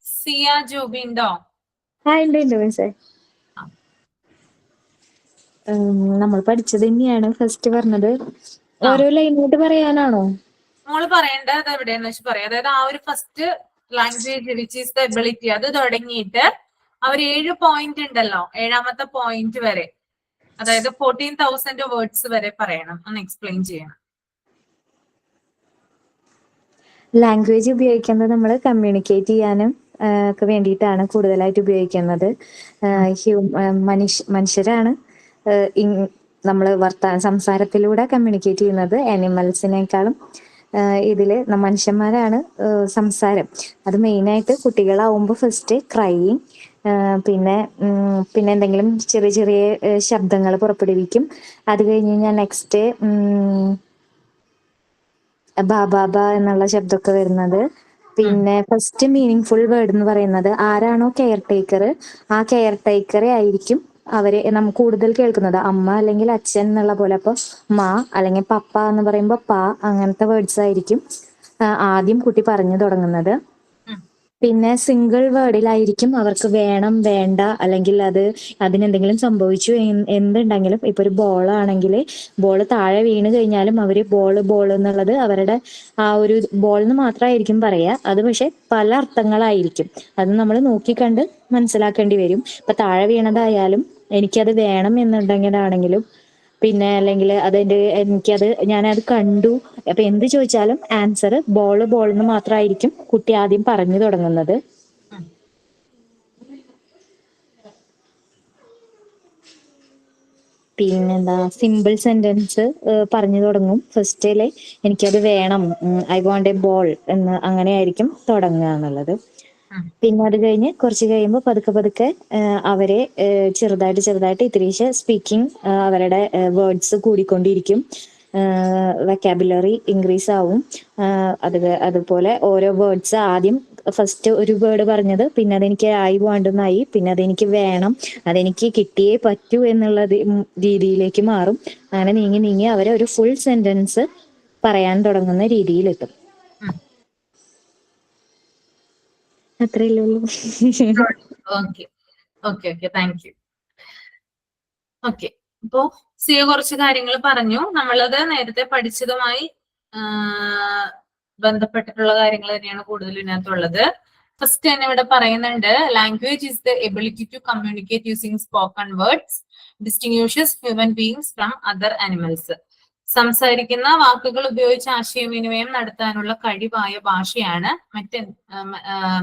സിയ ജോബി ഉണ്ടോ? ഉണ്ട് മിസ്സേ. നമ്മൾ പഠിച്ചത് തന്നെയാണ് ഫസ്റ്റ് പറഞ്ഞത്. ഓരോ ലൈനായിട്ട് പറയാനാണോ? മോള് പറയേണ്ടത് എവിടെയെന്ന് വെച്ച് പറയാം. അതായത് ആ ഒരു first language which is the ability അത് തുടങ്ങിയിട്ട് അവർ 7 പോയിന്റ് ഉണ്ടല്ലോ, 7ാമത്തെ പോയിന്റ് വരെ, അതായത് 14,000 വേർഡ്സ് വരെ പറയണം, ഒന്ന് എക്സ്പ്ലെയിൻ ചെയ്യണം. ലാംഗ്വേജ് ഉപയോഗിക്കുന്നത് നമ്മൾ കമ്മ്യൂണിക്കേറ്റ് ചെയ്യാനും ഒക്കെ വേണ്ടിയിട്ടാണ് കൂടുതലായിട്ട് ഉപയോഗിക്കുന്നത്. മനുഷ്യരാണ് നമ്മൾ സംസാരത്തിലൂടെ കമ്മ്യൂണിക്കേറ്റ് ചെയ്യുന്നത്. ആനിമൽസിനേക്കാളും ഇതില് മനുഷ്യന്മാരാണ് സംസാരം. അത് മെയിനായിട്ട് കുട്ടികളാവുമ്പോൾ ഫസ്റ്റ് ക്രൈയിങ്, പിന്നെ എന്തെങ്കിലും ചെറിയ ചെറിയ ശബ്ദങ്ങൾ പുറപ്പെടുവിക്കും. അത് കഴിഞ്ഞ് കഴിഞ്ഞാൽ നെക്സ്റ്റ് ബാബാബ എന്നുള്ള ശബ്ദമൊക്കെ വരുന്നത്. പിന്നെ ഫസ്റ്റ് മീനിങ് ഫുൾ വേർഡ് എന്ന് പറയുന്നത് ആരാണോ കെയർ ടേക്കർ, ആ കെയർ ടേക്കറെ ആയിരിക്കും അവരെ നമുക്ക് കൂടുതൽ കേൾക്കുന്നത്. അമ്മ അല്ലെങ്കിൽ അച്ഛൻ എന്നുള്ള പോലെ. അപ്പൊ മാ അല്ലെങ്കിൽ പപ്പ എന്ന് പറയുമ്പോൾ പാ, അങ്ങനത്തെ വേർഡ്സ് ആയിരിക്കും ആദ്യം കുട്ടി പറഞ്ഞു തുടങ്ങുന്നത്. പിന്നെ സിംഗിൾ വേർഡിലായിരിക്കും അവർക്ക് വേണം, വേണ്ട, അല്ലെങ്കിൽ അതിനെന്തെങ്കിലും സംഭവിച്ചു എന്തുണ്ടെങ്കിലും. ഇപ്പൊ ഒരു ബോൾ ആണെങ്കിൽ ബോൾ താഴെ വീണ് കഴിഞ്ഞാലും അവര് ബോൾ എന്നുള്ളത് അവരുടെ ആ ഒരു ബോൾ എന്ന് മാത്രമായിരിക്കും പറയാ. അത് പക്ഷെ പല അർത്ഥങ്ങളായിരിക്കും. അത് നമ്മൾ നോക്കിക്കണ്ട് മനസ്സിലാക്കേണ്ടി വരും. ഇപ്പൊ താഴെ വീണതായാലും എനിക്കത് വേണം എന്നുണ്ടെങ്കിലാണെങ്കിലും, പിന്നെ അല്ലെങ്കിൽ ഞാനത് കണ്ടു, അപ്പൊ എന്ത് ചോദിച്ചാലും ആൻസർ ബോൾ എന്ന് മാത്രമായിരിക്കും കുട്ടി ആദ്യം പറഞ്ഞു തുടങ്ങുന്നത്. പിന്നെന്താ, സിമ്പിൾ സെന്റൻസ് പറഞ്ഞു തുടങ്ങും. ഫസ്റ്റില് എനിക്കത് വേണം, ഐ വാണ്ട് എ ബോൾ എന്ന് അങ്ങനെയായിരിക്കും തുടങ്ങുക എന്നുള്ളത്. പിന്നെ അത് കഴിഞ്ഞ് കുറച്ച് കഴിയുമ്പോൾ പതുക്കെ അവരെ ചെറുതായിട്ട് ഇത്തിരീശ സ്പീക്കിംഗ്, അവരുടെ വേർഡ്സ് കൂടിക്കൊണ്ടിരിക്കും, വെക്കാബുലറി ഇൻക്രീസ് ആവും. അതുപോലെ ഓരോ വേർഡ്സ് ആദ്യം ഫസ്റ്റ് ഒരു വേർഡ് പറഞ്ഞത്, പിന്നെ അതെനിക്ക് ആയി വേണ്ടുന്നായി, പിന്നെ അതെനിക്ക് വേണം, അതെനിക്ക് കിട്ടിയേ പറ്റൂ എന്നുള്ള രീതിയിലേക്ക് മാറും. അങ്ങനെ നീങ്ങി അവരെ ഒരു ഫുൾ സെന്റൻസ് പറയാൻ തുടങ്ങുന്ന രീതിയിലെത്തും. അത്രയല്ലേ ഉള്ളൂ. Okay thank you. ഓക്കെ, അപ്പോ സിയ കുറച്ച് കാര്യങ്ങൾ പറഞ്ഞു. നമ്മളത് നേരത്തെ പഠിച്ചതുമായി ബന്ധപ്പെട്ടിട്ടുള്ള കാര്യങ്ങൾ തന്നെയാണ് കൂടുതൽ ഇതിനകത്തുള്ളത്. ഫസ്റ്റ് തന്നെ ഇവിടെ പറയുന്നുണ്ട്, language is the ability to communicate using spoken words, distinguishes human beings from other animals. സംസാരിക്കുന്ന വാക്കുകൾ ഉപയോഗിച്ച് ആശയവിനിമയം നടത്താനുള്ള കഴിവായ ഭാഷയാണ് മറ്റ്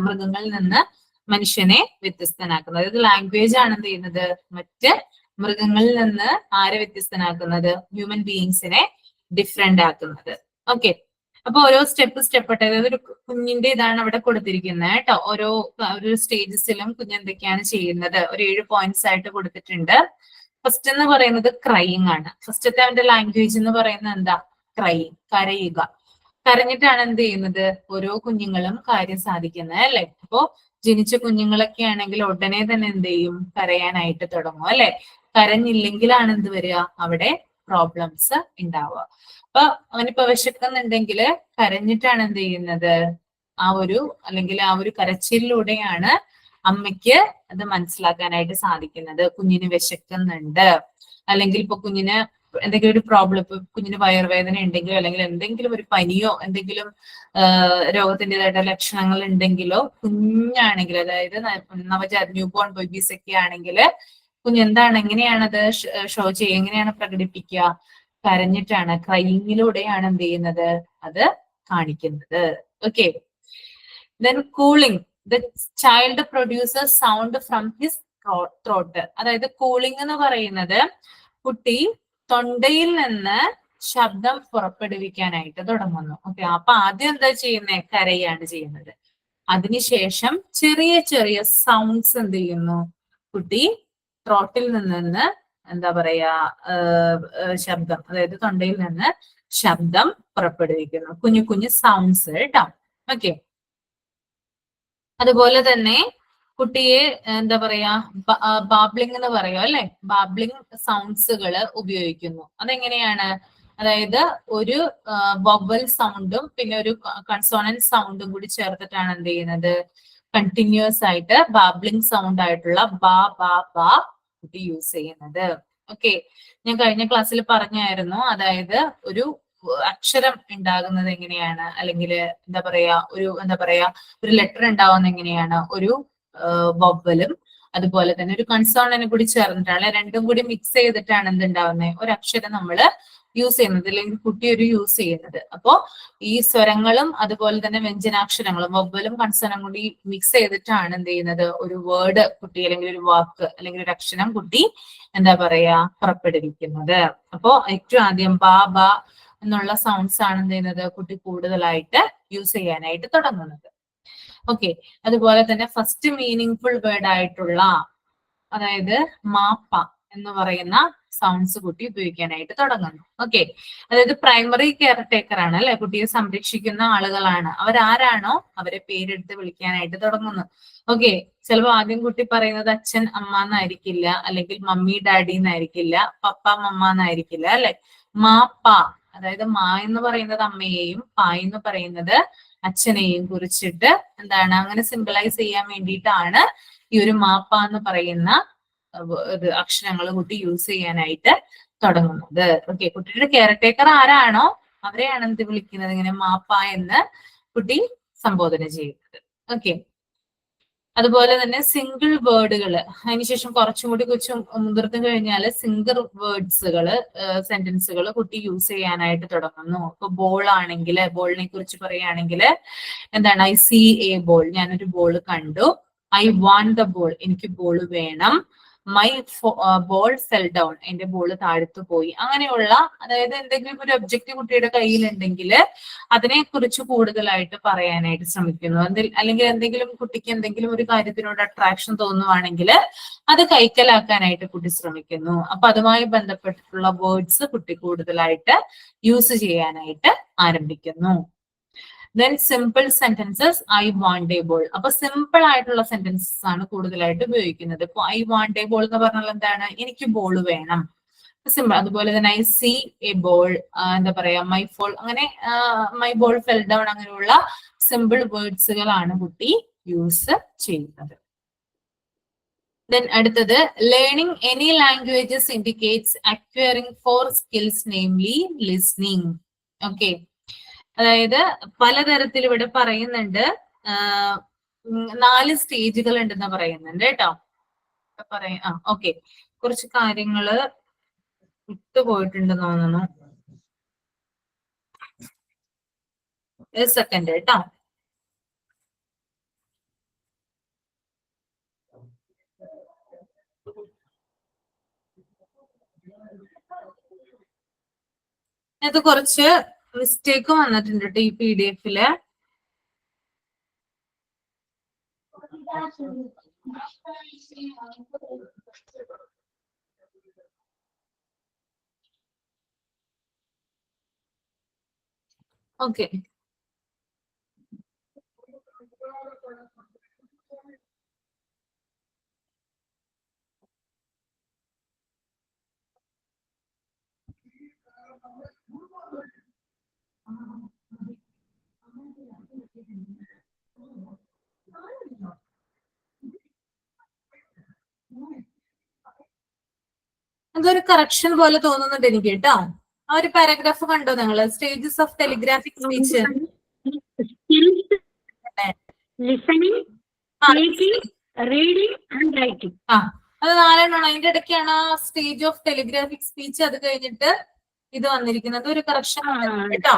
മൃഗങ്ങളിൽ നിന്ന് മനുഷ്യനെ വ്യത്യസ്തനാക്കുന്നത്. അതായത് ലാംഗ്വേജ് ആണ് എന്ത് ചെയ്യുന്നത്, മറ്റ് മൃഗങ്ങളിൽ നിന്ന് ആരെ വ്യത്യസ്തനാക്കുന്നത്, ഹ്യൂമൻ ബീയിങ്സിനെ ഡിഫറെന്റ് ആക്കുന്നത്. ഓക്കെ, അപ്പൊ ഓരോ സ്റ്റെപ്പ് അതായത് ഒരു കുഞ്ഞിന്റെ ഇതാണ് അവിടെ കൊടുത്തിരിക്കുന്നത് കേട്ടോ. ഓരോ സ്റ്റേജസിലും കുഞ്ഞ് എന്തൊക്കെയാണ് ചെയ്യുന്നത്, ഒരു 7 പോയിന്റ്സ് ആയിട്ട് കൊടുത്തിട്ടുണ്ട്. ഫസ്റ്റ് എന്ന് പറയുന്നത് ക്രൈയിങ് ആണ്. ഫസ്റ്റത്തെ അവന്റെ ലാംഗ്വേജ് എന്ന് പറയുന്നത് എന്താ, ക്രൈയിങ്, കരയുക. കരഞ്ഞിട്ടാണ് എന്ത് ചെയ്യുന്നത്, ഓരോ കുഞ്ഞുങ്ങളും കാര്യം സാധിക്കുന്നത് അല്ലെ. അപ്പോ ജനിച്ച കുഞ്ഞുങ്ങളൊക്കെ ആണെങ്കിൽ ഉടനെ തന്നെ എന്ത് ചെയ്യും, കരയാനായിട്ട് തുടങ്ങും അല്ലെ. കരഞ്ഞില്ലെങ്കിലാണ് എന്ത് വരിക, അവിടെ പ്രോബ്ലംസ് ഉണ്ടാവുക. അപ്പൊ അവനിപ്പോ വിശക്കുന്നുണ്ടെങ്കിൽ കരഞ്ഞിട്ടാണ് എന്ത് ചെയ്യുന്നത്, ആ ഒരു കരച്ചിലൂടെയാണ് അമ്മയ്ക്ക് അത് മനസ്സിലാക്കാനായിട്ട് സാധിക്കുന്നത്. കുഞ്ഞിന് വിശക്കുന്നുണ്ട്, അല്ലെങ്കിൽ ഇപ്പൊ കുഞ്ഞിന് എന്തെങ്കിലും ഒരു പ്രോബ്ലം, ഇപ്പൊ കുഞ്ഞിന് വയറുവേദന ഉണ്ടെങ്കിലോ അല്ലെങ്കിൽ എന്തെങ്കിലും ഒരു പനിയോ എന്തെങ്കിലും രോഗത്തിൻ്റെതായിട്ട് ലക്ഷണങ്ങൾ ഉണ്ടെങ്കിലോ, കുഞ്ഞാണെങ്കിൽ അതായത് നവജാത ന്യൂ ബോൺ ബേബീസ് ഒക്കെ ആണെങ്കിൽ കുഞ്ഞെന്താണ്, എങ്ങനെയാണത് ഷോ ചെയ്യുക, എങ്ങനെയാണ് പ്രകടിപ്പിക്കുക, കരഞ്ഞിട്ടാണ്, ക്രൈയിങ്ങിലൂടെയാണ് എന്ത് ചെയ്യുന്നത്, അത് കാണിക്കുന്നത്. Okay, then cooling, the child produces sound from his throat. അതായത് കൂളിംഗ് എന്ന് പറയുന്നത് കുട്ടി തൊണ്ടയിൽ നിന്ന് ശബ്ദം പുറപ്പെടുവിക്കാനായിട്ട് തുടങ്ങുന്നു. ഓക്കെ, അപ്പൊ ആദ്യം എന്താ ചെയ്യുന്നത്, കരയാണ് ചെയ്യുന്നത്. അതിനുശേഷം ചെറിയ ചെറിയ സൗണ്ട്സ് എന്ത് ചെയ്യുന്നു, കുട്ടി ത്രോട്ടിൽ നിന്ന് എന്താ പറയാ ശബ്ദം, അതായത് തൊണ്ടയിൽ നിന്ന് ശബ്ദം പുറപ്പെടുവിക്കുന്നു, കുഞ്ഞു കുഞ്ഞു സൗണ്ട്സ് കേട്ടോ. ഓക്കെ, അതുപോലെ തന്നെ കുട്ടിയെ എന്താ പറയാ ബാബ്ലിംഗ് എന്ന് പറയും അല്ലെ, ബാബ്ലിംഗ് സൗണ്ട്സുകൾ ഉപയോഗിക്കുന്നു. അതെങ്ങനെയാണ്? അതായത് ഒരു വവൽ സൗണ്ടും പിന്നെ ഒരു കൺസോണന്റ് സൗണ്ടും കൂടി ചേർത്തിട്ടാണ് എന്ത് ചെയ്യുന്നത്, കണ്ടിന്യൂസ് ആയിട്ട് ബാബ്ലിംഗ് സൗണ്ട് ആയിട്ടുള്ള ബാ ബാ ബാ കുട്ടി യൂസ് ചെയ്യുന്നത്. ഓക്കെ, ഞാൻ കഴിഞ്ഞ ക്ലാസ്സിൽ പറഞ്ഞായിരുന്നു, അതായത് ഒരു അക്ഷരം ഉണ്ടാകുന്നത് എങ്ങനെയാണ്, അല്ലെങ്കിൽ എന്താ പറയാ ഒരു ലെറ്റർ ഉണ്ടാവുന്നത് എങ്ങനെയാണ്, ഒരു വവ്വലും അതുപോലെ തന്നെ ഒരു കൺസോണന്റും കൂടി ചേർന്നിട്ടാണ്, രണ്ടും കൂടി മിക്സ് ചെയ്തിട്ടാണ് എന്തുണ്ടാവുന്നത്, ഒരു അക്ഷരം നമ്മൾ യൂസ് ചെയ്യുന്നത്, അല്ലെങ്കിൽ കുട്ടി ഒരു യൂസ് ചെയ്യുന്നത്. അപ്പോ ഈ സ്വരങ്ങളും അതുപോലെ തന്നെ വ്യഞ്ജനാക്ഷരങ്ങളും വവ്വലും കൺസോണന്റും കൂടി മിക്സ് ചെയ്തിട്ടാണ് എന്ത് ചെയ്യുന്നത്, ഒരു വേർഡ് കുട്ടി അല്ലെങ്കിൽ ഒരു വാക്ക് അല്ലെങ്കിൽ ഒരു അക്ഷരം കുട്ടി എന്താ പറയാ പുറപ്പെടുവിക്കുന്നത്. അപ്പോ ഏറ്റവും ആദ്യം ബാ ബാ എന്നുള്ള സൗണ്ട്സ് ആണ് എന്ത് ചെയ്യുന്നത്, കുട്ടി കൂടുതലായിട്ട് യൂസ് ചെയ്യാനായിട്ട് തുടങ്ങുന്നത്. ഓക്കെ, അതുപോലെ തന്നെ ഫസ്റ്റ് മീനിങ് വേർഡ് ആയിട്ടുള്ള, അതായത് മാപ്പ എന്ന് പറയുന്ന സൗണ്ട്സ് കുട്ടി ഉപയോഗിക്കാനായിട്ട് തുടങ്ങുന്നു. ഓക്കെ, അതായത് പ്രൈമറി കെയർ ടേക്കർ ആണ് അല്ലെ, കുട്ടിയെ സംരക്ഷിക്കുന്ന ആളുകളാണ്. അവരാരാണോ അവരെ പേരെടുത്ത് വിളിക്കാനായിട്ട് തുടങ്ങുന്നു. ഓക്കെ, ചിലപ്പോൾ ആദ്യം കുട്ടി പറയുന്നത് അച്ഛൻ അമ്മ എന്നായിരിക്കില്ല, അല്ലെങ്കിൽ മമ്മി ഡാഡി എന്നായിരിക്കില്ല, പപ്പ മമ്മ എന്നായിരിക്കില്ല അല്ലെ. മാപ്പ, അതായത് മാ എന്ന് പറയുന്നത് അമ്മയെയും പാ എന്ന് പറയുന്നത് അച്ഛനെയും കുറിച്ചിട്ട് എന്താണ്, അങ്ങനെ സിംബലൈസ് ചെയ്യാൻ വേണ്ടിയിട്ടാണ് ഈ ഒരു മാപ്പ എന്ന് പറയുന്ന അക്ഷരങ്ങൾ കുട്ടി യൂസ് ചെയ്യാനായിട്ട് തുടങ്ങുന്നത്. ഓക്കെ, കുട്ടിയുടെ കെയർ ടേക്കർ ആരാണോ അവരെയാണ് എന്ത് വിളിക്കുന്നത്, ഇങ്ങനെ മാപ്പ എന്ന് കുട്ടി സംബോധന ചെയ്യുന്നത്. ഓക്കെ, അതുപോലെ തന്നെ സിംഗിൾ വേർഡുകൾ, അതിനുശേഷം കുറച്ചും കൂടി മുതിർന്നു കഴിഞ്ഞാൽ സിംഗിൾ വേർഡ്സുകൾ, സെന്റൻസുകൾ കുട്ടി യൂസ് ചെയ്യാനായിട്ട് തുടങ്ങുന്നു. ഇപ്പൊ ബോൾ ആണെങ്കിൽ, ബോളിനെ കുറിച്ച് പറയുകയാണെങ്കിൽ എന്താണ്, ഐ സീ എ ബോൾ, ഞാനൊരു ബോൾ കണ്ടു. ഐ വാണ്ട് ദ ബോൾ, എനിക്ക് ബോൾ വേണം. മൈ ബോൾ ഫെൽ ഡൗൺ, എന്റെ ബോൾ താഴ്ത്തു പോയി. അങ്ങനെയുള്ള, അതായത് എന്തെങ്കിലും ഒരു ഒബ്ജക്റ്റ് കുട്ടിയുടെ കയ്യിലുണ്ടെങ്കിൽ അതിനെ കുറിച്ച് കൂടുതലായിട്ട് പറയാനായിട്ട് ശ്രമിക്കുന്നു. അല്ലെങ്കിൽ എന്തെങ്കിലും കുട്ടിക്ക് എന്തെങ്കിലും ഒരു കാര്യത്തിനോട് അട്രാക്ഷൻ തോന്നുവാണെങ്കിൽ അത് കൈക്കലാക്കാനായിട്ട് കുട്ടി ശ്രമിക്കുന്നു. അപ്പൊ അതുമായി ബന്ധപ്പെട്ടിട്ടുള്ള വേർഡ്സ് കുട്ടി കൂടുതലായിട്ട് യൂസ് ചെയ്യാനായിട്ട് ആരംഭിക്കുന്നു. Then simple sentences, I want A ball. അപ്പൊ സിമ്പിൾ ആയിട്ടുള്ള സെന്റൻസസ് ആണ് കൂടുതലായിട്ട് ഉപയോഗിക്കുന്നത്. ഇപ്പൊ ഐ വാണ്ട് എ ബോൾ എന്ന് പറഞ്ഞാൽ എന്താണ്, എനിക്ക് ബോൾ വേണം, സിമ്പിൾ. അതുപോലെ തന്നെ ഐ സീ എ ബോൾ, എന്താ പറയാ മൈ ഫോൾ, അങ്ങനെ മൈ ബോൾ ഫെൽ ഡൗൺ, അങ്ങനെയുള്ള സിമ്പിൾ വേർഡ്സുകളാണ് കുട്ടി യൂസ് ചെയ്യുന്നത്. ദെൻ അടുത്തത്, learning any languages indicates acquiring 4 skills, namely listening. Okay, അതായത് പലതരത്തിൽ ഇവിടെ പറയുന്നുണ്ട്, 4 സ്റ്റേജുകൾ ഉണ്ടെന്ന് പറയുന്നുണ്ട് കേട്ടോ. ഓക്കെ, കുറച്ച് കാര്യങ്ങള് വിട്ടുപോയിട്ടുണ്ടെന്ന് തോന്നുന്നു. ഒരു സെക്കൻഡ് കേട്ടോ. ഇത് കുറച്ച് മിസ്റ്റേക്ക് വന്നിട്ടുണ്ട് കേട്ടോ ഈ PDF-ല്. ഓക്കെ, അതൊരു കറക്ഷൻ പോലെ തോന്നുന്നുണ്ട് എനിക്ക് കേട്ടോ. ആ ഒരു പാരഗ്രാഫ് കണ്ടോ നിങ്ങള്, സ്റ്റേജസ് ഓഫ് ടെലിഗ്രാഫിക് സ്പീച്ച്. അത് 4 എണ്ണമാണ്. അതിന്റെ ഇടയ്ക്കാണ് സ്റ്റേജ് ഓഫ് ടെലിഗ്രാഫിക് സ്പീച്ച്, അത് കഴിഞ്ഞിട്ട് ഇത് വന്നിരിക്കുന്നത്. ഒരു കറക്ഷൻ കേട്ടോ,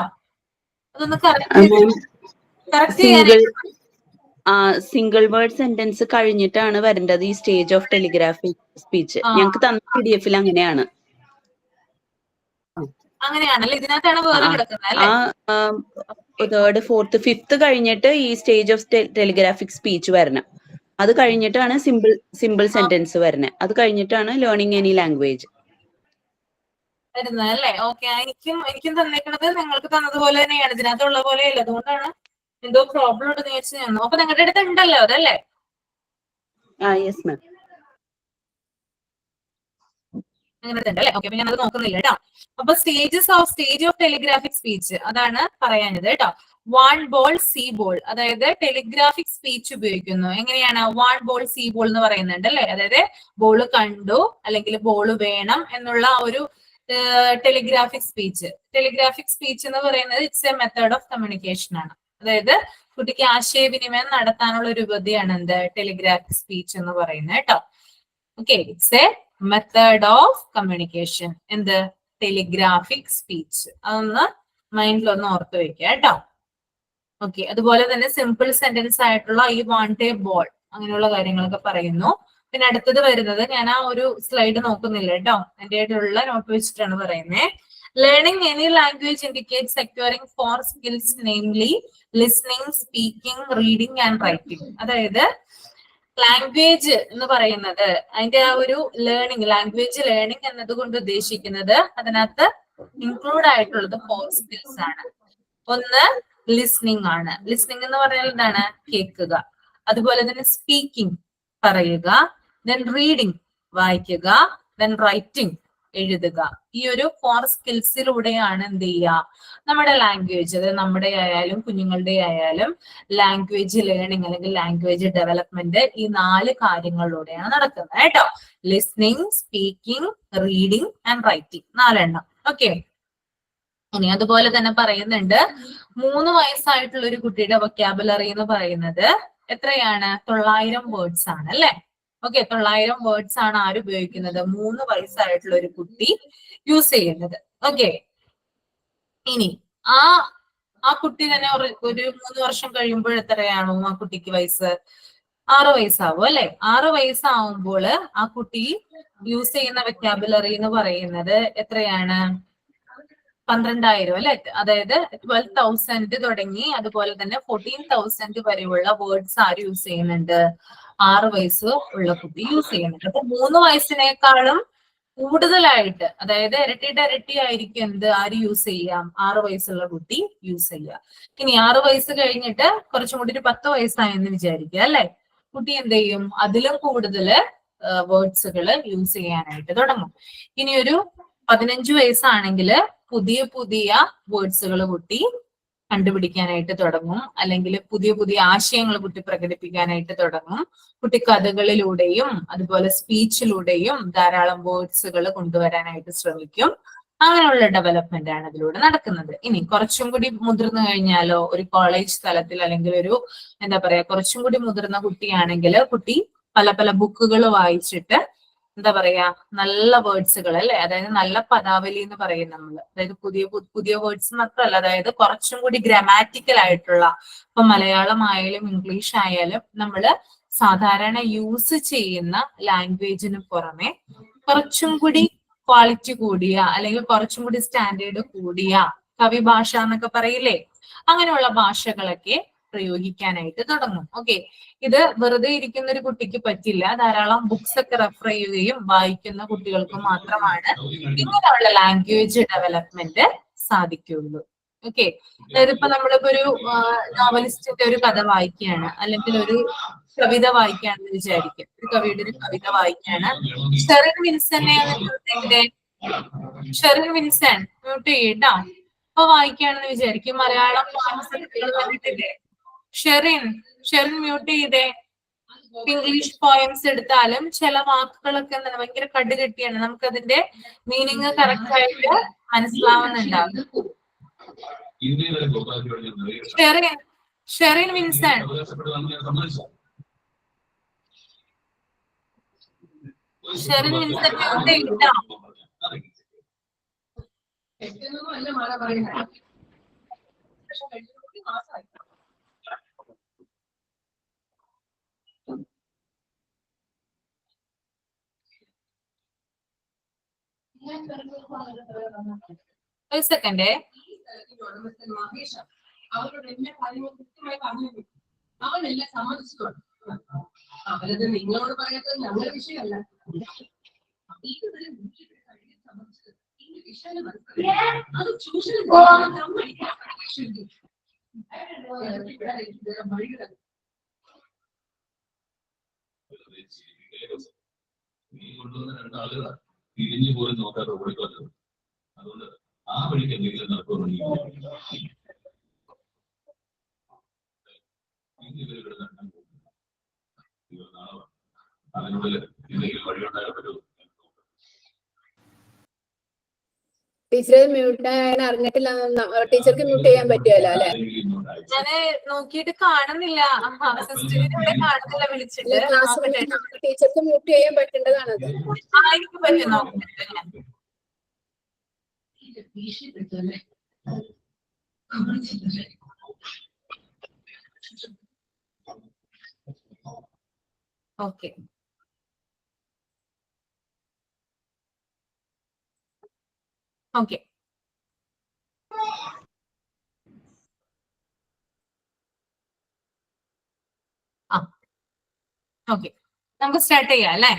അതൊന്ന് കറക്റ്റ് ചെയ്യാനായിട്ട്. സിംഗിൾ വേർഡ് സെന്റൻസ് കഴിഞ്ഞിട്ടാണ് വരേണ്ടത് ഈ സ്റ്റേജ് ഓഫ് ടെലിഗ്രാഫിക് സ്പീച്ച്. ഞങ്ങൾക്ക് തന്ന PDF-ൽ അങ്ങനെയാണ്. അങ്ങനെയാണല്ലേ, ഇതിനകത്താണ് വേറെ കിടക്കുന്നത് അല്ലേ? 3rd 4th 5th കഴിഞ്ഞിട്ട് ഈ സ്റ്റേജ് ഓഫ് ടെലിഗ്രാഫിക് സ്പീച്ച് വരണം. അത് കഴിഞ്ഞിട്ടാണ് സിമ്പിൾ സെന്റൻസ് വരണേ. അത് കഴിഞ്ഞിട്ടാണ് ലേണിംഗ് എനി ലാംഗ്വേജ് വരുന്നത് അല്ലേ? ഓക്കെ, എനിക്കും തന്നേക്കണത് നിങ്ങൾക്ക് തന്നതുപോലെ തന്നെയാണ്, ഇതിനകത്തുള്ള പോലെയല്ല. അതുകൊണ്ടാണ് എന്തോ പ്രോബ്ലം ഉണ്ടെന്ന് വെച്ച് ഞാൻ. അപ്പൊ നിങ്ങളുടെ അടുത്ത് ഉണ്ടല്ലോ അതല്ലേ? Yes ma'am. അങ്ങനെ ഉണ്ട് അല്ലെ? ഓക്കെ, ഞാൻ അത് നോക്കുന്നില്ല കേട്ടോ. അപ്പൊ സ്റ്റേജ് ഓഫ് ടെലിഗ്രാഫിക് സ്പീച്ച് അതാണ് പറയാനത് കേട്ടോ. 1 ബോൾ C ബോൾ, അതായത് ടെലിഗ്രാഫിക് സ്പീച്ച് ഉപയോഗിക്കുന്നു. എങ്ങനെയാണ് 1 ബോൾ C ബോൾ എന്ന് പറയുന്നുണ്ട് അല്ലെ? അതായത് ബോള് കണ്ടു അല്ലെങ്കിൽ ബോള് വേണം എന്നുള്ള ആ ഒരു ടെലിഗ്രാഫിക് സ്പീച്ച് എന്ന് പറയുന്നത് it's a method of communication ആണ്. അതായത് കുട്ടിക്ക് ആശയവിനിമയം നടത്താനുള്ള ഒരു ഉപാധിയാണ് എന്ത് ടെലിഗ്രാഫിക് സ്പീച്ച് എന്ന് പറയുന്നത് കേട്ടോ. Okay, it's a method of communication. എന്ത്? Telegraphic speech. അതൊന്ന് മൈൻഡിലൊന്ന് ഓർത്ത് വെക്കുക കേട്ടോ. ഓക്കെ, അതുപോലെ തന്നെ സിമ്പിൾ സെന്റൻസ് ആയിട്ടുള്ള ഈ വാണ്ട് എ ബോൾ അങ്ങനെയുള്ള കാര്യങ്ങളൊക്കെ പറയുന്നു. പിന്നെ അടുത്തത് വരുന്നത്, ഞാൻ ആ ഒരു സ്ലൈഡ് നോക്കുന്നില്ല കേട്ടോ, എന്റെ ആയിട്ടുള്ള നോട്ട് വെച്ചിട്ടാണ് പറയുന്നത്. Learning any language indicates acquiring 4 skills, namely listening, speaking, reading and writing. അതായത് ലാംഗ്വേജ് എന്ന് പറയുന്നത് അതിന്റെ ആ ഒരു ലാംഗ്വേജ് ലേണിംഗ് എന്നതുകൊണ്ട് ഉദ്ദേശിക്കുന്നത് അതിനകത്ത് ഇൻക്ലൂഡ് ആയിട്ടുള്ളത് 4 സ്കിൽസ് ആണ്. ഒന്ന് ലിസ്ണിംഗ് ആണ്. ലിസ്ണിംഗ് എന്ന് പറഞ്ഞാൽ എന്താണ്? കേൾക്കുക. അതുപോലെ തന്നെ സ്പീക്കിംഗ്, പറയുക. ദെൻ റീഡിംഗ്, വായിക്കുക. ദെൻ റൈറ്റിംഗ്, എഴുതുക. ഈ ഒരു 4 സ്കിൽസിലൂടെയാണ് എന്ത് ചെയ്യുക നമ്മുടെ ലാംഗ്വേജ്, അതായത് നമ്മുടെ ആയാലും കുഞ്ഞുങ്ങളുടെ ആയാലും ലാംഗ്വേജ് ലേണിംഗ് അല്ലെങ്കിൽ ലാംഗ്വേജ് ഡെവലപ്മെന്റ് ഈ 4 കാര്യങ്ങളിലൂടെയാണ് നടക്കുന്നത് കേട്ടോ. Listening, speaking, reading and writing, 4 എണ്ണം. ഓക്കെ, ഇനി അതുപോലെ തന്നെ പറയുന്നുണ്ട് 3 വയസ്സായിട്ടുള്ള ഒരു കുട്ടിയുടെ വൊക്കാബുലറി എന്ന് പറയുന്നത് എത്രയാണ്? 900 വേർഡ്സ് ആണ് അല്ലെ? ഓക്കെ, 900 വേർഡ്സ് ആണ് ആര് ഉപയോഗിക്കുന്നത്? 3 വയസ്സായിട്ടുള്ള ഒരു കുട്ടി യൂസ് ചെയ്യുന്നത്. ഓക്കെ, ഇനി ആ കുട്ടി തന്നെ ഒരു 3 വർഷം കഴിയുമ്പോൾ എത്രയാണോ ആ കുട്ടിക്ക് വയസ്സ്? 6 വയസ്സാവും അല്ലെ? 6 വയസ്സാവുമ്പോൾ ആ കുട്ടി യൂസ് ചെയ്യുന്ന വൊക്കാബുലറി എന്ന് പറയുന്നത് എത്രയാണ്? 12,000 അല്ലെ? അതായത് 12,000 തുടങ്ങി അതുപോലെ തന്നെ 14,000 വരെയുള്ള വേർഡ്സ് ആര് യൂസ് ചെയ്യുന്നുണ്ട്? 6 വയസ്സ് ഉള്ള കുട്ടി യൂസ് ചെയ്യുന്നുണ്ട്. അപ്പൊ 3 വയസ്സിനേക്കാളും കൂടുതലായിട്ട്, അതായത് ഇരട്ടി ആയിരിക്കും എന്ത് ആര് യൂസ് ചെയ്യാം? 6 വയസ്സുള്ള കുട്ടി യൂസ് ചെയ്യുക. ഇനി 6 വയസ്സ് കഴിഞ്ഞിട്ട് കുറച്ചും കൂടി ഒരു 10 വയസ്സായെന്ന് വിചാരിക്കുക അല്ലെ? കുട്ടി എന്ത് ചെയ്യും? അതിലും കൂടുതൽ വേർഡ്സുകൾ യൂസ് ചെയ്യാനായിട്ട് തുടങ്ങും. ഇനി ഒരു 15 വയസ്സാണെങ്കിൽ പുതിയ വേർഡ്സുകൾ കുട്ടി കണ്ടുപിടിക്കാനായിട്ട് തുടങ്ങും, അല്ലെങ്കിൽ പുതിയ ആശയങ്ങൾ കുട്ടി പ്രകടിപ്പിക്കാനായിട്ട് തുടങ്ങും. കുട്ടി കഥകളിലൂടെയും അതുപോലെ സ്പീച്ചിലൂടെയും ധാരാളം വേർഡ്സുകൾ കൊണ്ടുവരാനായിട്ട് ശ്രമിക്കും. അങ്ങനെയുള്ള ഡെവലപ്മെന്റ് ആണ് ഇതിലൂടെ നടക്കുന്നത്. ഇനി കുറച്ചും കൂടി മുതിർന്നു കഴിഞ്ഞാലോ, ഒരു കോളേജ് തലത്തിൽ അല്ലെങ്കിൽ ഒരു എന്താ പറയാ കുറച്ചും കൂടി മുതിർന്ന കുട്ടിയാണെങ്കിൽ കുട്ടി പല ബുക്കുകൾ വായിച്ചിട്ട് എന്താ പറയാ നല്ല വേർഡ്സുകൾ അല്ലെ, അതായത് നല്ല പദാവലി എന്ന് പറയും നമ്മൾ. അതായത് പുതിയ വേർഡ്സ് മാത്രമല്ല, അതായത് കുറച്ചും കൂടി ഗ്രാമാറ്റിക്കൽ ആയിട്ടുള്ള, ഇപ്പൊ മലയാളം ആയാലും ഇംഗ്ലീഷ് ആയാലും നമ്മള് സാധാരണ യൂസ് ചെയ്യുന്ന ലാംഗ്വേജിന് പുറമെ കുറച്ചും കൂടി ക്വാളിറ്റി കൂടിയ അല്ലെങ്കിൽ കുറച്ചും കൂടി സ്റ്റാൻഡേർഡ് കൂടിയ കവി ഭാഷ എന്നൊക്കെ പറയില്ലേ, അങ്ങനെയുള്ള ഭാഷകളൊക്കെ പ്രയോഗിക്കാനായിട്ട് തുടങ്ങും. ഓക്കെ, ഇത് വെറുതെ ഇരിക്കുന്ന ഒരു കുട്ടിക്ക് പറ്റില്ല. ധാരാളം ബുക്സ് ഒക്കെ റെഫർ ചെയ്യുകയും വായിക്കുന്ന കുട്ടികൾക്ക് മാത്രമാണ് ഇങ്ങനെയുള്ള ലാംഗ്വേജ് ഡെവലപ്മെന്റ് സാധിക്കുള്ളൂ. ഓക്കെ, അതായത് ഇപ്പൊ നമ്മളിപ്പോ ഒരു നോവലിസ്റ്റിന്റെ ഒരു കഥ വായിക്കുകയാണ് അല്ലെങ്കിൽ ഒരു കവിത വായിക്കുകയാണെന്ന് വിചാരിക്കും. ഒരു കവിയുടെ ഒരു കവിത വായിക്കുകയാണ്. ഷെറിൻ വിൻസൻ മ്യൂട്ട് ചെയ്യട്ടോ. അപ്പൊ വായിക്കുകയാണെന്ന് വിചാരിക്കും. മലയാളം കണ്ടിട്ടില്ലേ? ഷെറിൻ മ്യൂട്ട് ചെയ്തേ. ഇംഗ്ലീഷ് പോയംസ് എടുത്താലും ചില വാക്കുകളൊക്കെ എന്താണ് ഭയങ്കര കടുകെട്ടിയാണ്, നമുക്ക് അതിന്റെ മീനിങ് കറക്റ്റ് ആയിട്ട് മനസ്സിലാവുന്നുണ്ടാവും. ഷെറിൻ വിൻസൻ മ്യൂട്ട് ചെയ്തിട്ടോ. ഒരു സെക്കൻഡ്. അവരോട് എല്ലാ കാര്യങ്ങളും കൃത്യമായി പറഞ്ഞു. അവനെല്ലാം സമ്മതിച്ചിട്ടുണ്ട്. അവരത് നിങ്ങളോട് പറയാത്തത് ഞങ്ങളുടെ വിഷയമല്ല. അത് ചൂഷണം തിരിഞ്ഞു പോലും നോക്കാതെ ഓടിക്കളഞ്ഞത്. അതുകൊണ്ട് ആ വഴിക്ക് എന്തെങ്കിലും നടക്കുമെന്ന് അതിനുള്ളിൽ എന്തെങ്കിലും വഴിയുണ്ടാകാൻ പറ്റുമോ? ടീച്ചറെ മ്യൂട്ട് ആയാൽ അറിഞ്ഞിട്ടില്ല. ടീച്ചർക്ക് മ്യൂട്ട് ചെയ്യാൻ പറ്റുമല്ലോ അല്ലെ? ഞാന് നോക്കിയിട്ട് കാണുന്നില്ല. ഇവിടെ കാണുന്നില്ല വിളിച്ചിട്ട്. ക്ലാസ് ടീച്ചർക്ക് മ്യൂട്ട് ചെയ്യാൻ പറ്റേണ്ടതാണത്. എനിക്ക് പറ്റും നോക്കിയിട്ട് ഞാൻ. ഓക്കെ. ഓക്കെ. ആ ഓക്കെ, നമുക്ക് സ്റ്റാർട്ട് ചെയ്യാം അല്ലേ?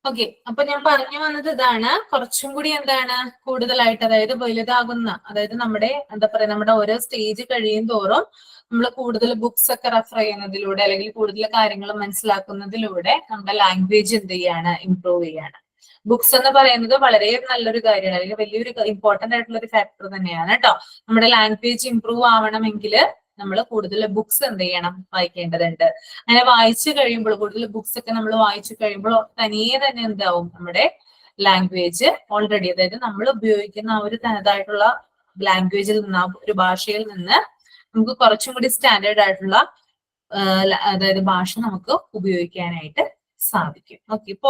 ഓക്കെ, അപ്പൊ ഞാൻ പറഞ്ഞു വന്നത് ഇതാണ്. കുറച്ചും കൂടി എന്താണ് കൂടുതലായിട്ട്, അതായത് വലുതാകുന്ന, അതായത് നമ്മുടെ എന്താ പറയാ, നമ്മുടെ ഓരോ സ്റ്റേജ് കഴിയും തോറും നമ്മൾ കൂടുതൽ ബുക്സ് ഒക്കെ റെഫർ ചെയ്യുന്നതിലൂടെ അല്ലെങ്കിൽ കൂടുതൽ കാര്യങ്ങൾ മനസ്സിലാക്കുന്നതിലൂടെ നമ്മുടെ ലാംഗ്വേജ് എന്ത് ചെയ്യാണ്, ഇംപ്രൂവ് ചെയ്യാണ്. ബുക്സ് എന്ന് പറയുന്നത് വളരെ നല്ലൊരു കാര്യമാണ്, അല്ലെങ്കിൽ വലിയൊരു ഇമ്പോർട്ടന്റ് ആയിട്ടുള്ള ഒരു ഫാക്ടർ തന്നെയാണ് കേട്ടോ. നമ്മുടെ ലാംഗ്വേജ് ഇംപ്രൂവ് ആവണമെങ്കിൽ നമ്മൾ കൂടുതൽ ബുക്സ് എന്ത് ചെയ്യണം, വായിക്കേണ്ടതുണ്ട്. അങ്ങനെ വായിച്ചു കഴിയുമ്പോൾ, കൂടുതൽ ബുക്സ് ഒക്കെ നമ്മൾ വായിച്ചു കഴിയുമ്പോൾ തനിയെ തന്നെ എന്താവും, നമ്മുടെ ലാംഗ്വേജ് ഓൾറെഡി, അതായത് നമ്മൾ ഉപയോഗിക്കുന്ന ആ ഒരു തനതായിട്ടുള്ള ലാംഗ്വേജിൽ നിന്ന്, ആ ഒരു ഭാഷയിൽ നിന്ന് നമുക്ക് കുറച്ചും കൂടി സ്റ്റാൻഡേർഡ് ആയിട്ടുള്ള അതായത് ഭാഷ നമുക്ക് ഉപയോഗിക്കാനായിട്ട് സാധിക്കും. ഓക്കെ, ഇപ്പൊ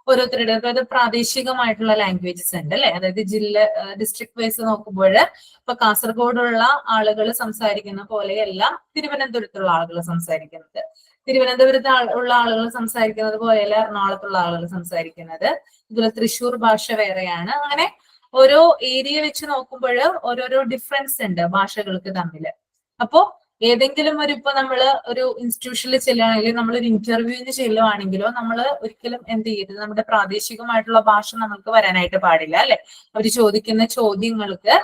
ഓരോരുത്തരുടെ അതായത് പ്രാദേശികമായിട്ടുള്ള ലാംഗ്വേജസ് ഉണ്ട് അല്ലെ? അതായത് ഡിസ്ട്രിക്ട് വൈസ് നോക്കുമ്പോൾ ഇപ്പൊ കാസർഗോഡുള്ള ആളുകൾ സംസാരിക്കുന്ന പോലെയല്ല തിരുവനന്തപുരത്തുള്ള ആളുകൾ സംസാരിക്കുന്നത്. തിരുവനന്തപുരത്ത് ഉള്ള ആളുകൾ സംസാരിക്കുന്നത് പോലെയല്ല എറണാകുളത്തുള്ള ആളുകൾ സംസാരിക്കുന്നത്. ഇതുപോലെ തൃശ്ശൂർ ഭാഷ വേറെയാണ്. അങ്ങനെ ഓരോ ഏരിയ വെച്ച് നോക്കുമ്പോൾ ഓരോരോ ഡിഫറൻസ് ഉണ്ട് ഭാഷകൾക്ക് തമ്മിൽ. അപ്പോ ഏതെങ്കിലും ഇപ്പൊ നമ്മള് ഒരു ഇൻസ്റ്റിറ്റ്യൂഷനിൽ ചെല്ലുകയാണെങ്കിൽ, നമ്മളൊരു ഇന്റർവ്യൂവിന് ചെല്ലുവാണെങ്കിലോ നമ്മൾ ഒരിക്കലും എന്ത് ചെയ്യരുത്, നമ്മുടെ പ്രാദേശികമായിട്ടുള്ള ഭാഷ നമുക്ക് വരാനായിട്ട് പാടില്ല അല്ലെ? അവർ ചോദിക്കുന്ന ചോദ്യങ്ങൾക്ക്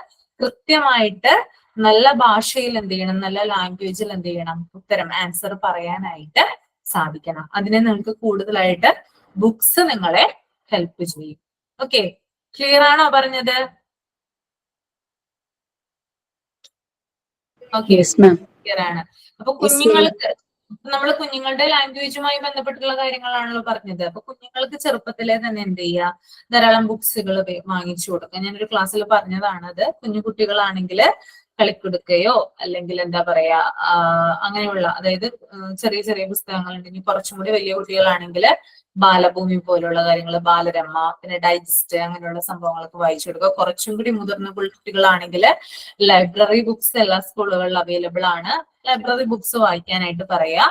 കൃത്യമായിട്ട് നല്ല ഭാഷയിൽ എന്ത് ചെയ്യണം, നല്ല ലാംഗ്വേജിൽ എന്ത് ചെയ്യണം, ഉത്തരം ആൻസർ പറയാനായിട്ട് സാധിക്കണം. അതിനെ നിങ്ങൾക്ക് കൂടുതലായിട്ട് ബുക്സ് നിങ്ങളെ ഹെൽപ്പ് ചെയ്യും. ഓക്കെ, ക്ലിയർ ആണോ പറഞ്ഞത്? ഓക്കെ, ക്ലിയർ ആണ്. അപ്പൊ കുഞ്ഞുങ്ങൾക്ക്, നമ്മൾ കുഞ്ഞുങ്ങളുടെ ലാംഗ്വേജുമായി ബന്ധപ്പെട്ടുള്ള കാര്യങ്ങളാണല്ലോ പറഞ്ഞത്. അപ്പൊ കുഞ്ഞുങ്ങൾക്ക് ചെറുപ്പത്തിലെ തന്നെ എന്ത് ചെയ്യുക, ധാരാളം ബുക്സുകൾ വാങ്ങിച്ചു കൊടുക്കുക. ഞാനൊരു ക്ലാസ്സിൽ പറഞ്ഞതാണത്. കുഞ്ഞു കുട്ടികളാണെങ്കിൽ കളിക്കുടുക്കയോ അല്ലെങ്കിൽ എന്താ പറയാ അങ്ങനെയുള്ള, അതായത് ചെറിയ ചെറിയ പുസ്തകങ്ങൾ ഉണ്ടെങ്കിൽ, കുറച്ചും കൂടി വലിയ കുട്ടികളാണെങ്കിൽ ബാലഭൂമി പോലുള്ള കാര്യങ്ങൾ, ബാലരമ, പിന്നെ ഡൈജസ്റ്റ്, അങ്ങനെയുള്ള സംഭവങ്ങളൊക്കെ വായിച്ചു കൊടുക്കുക. കുറച്ചും കൂടി മുതിർന്ന കുട്ടികളാണെങ്കിൽ ലൈബ്രറി ബുക്സ് എല്ലാ സ്കൂളുകളിലും അവൈലബിൾ ആണ്. ലൈബ്രറി ബുക്സ് വായിക്കാനായിട്ട് പറയാ.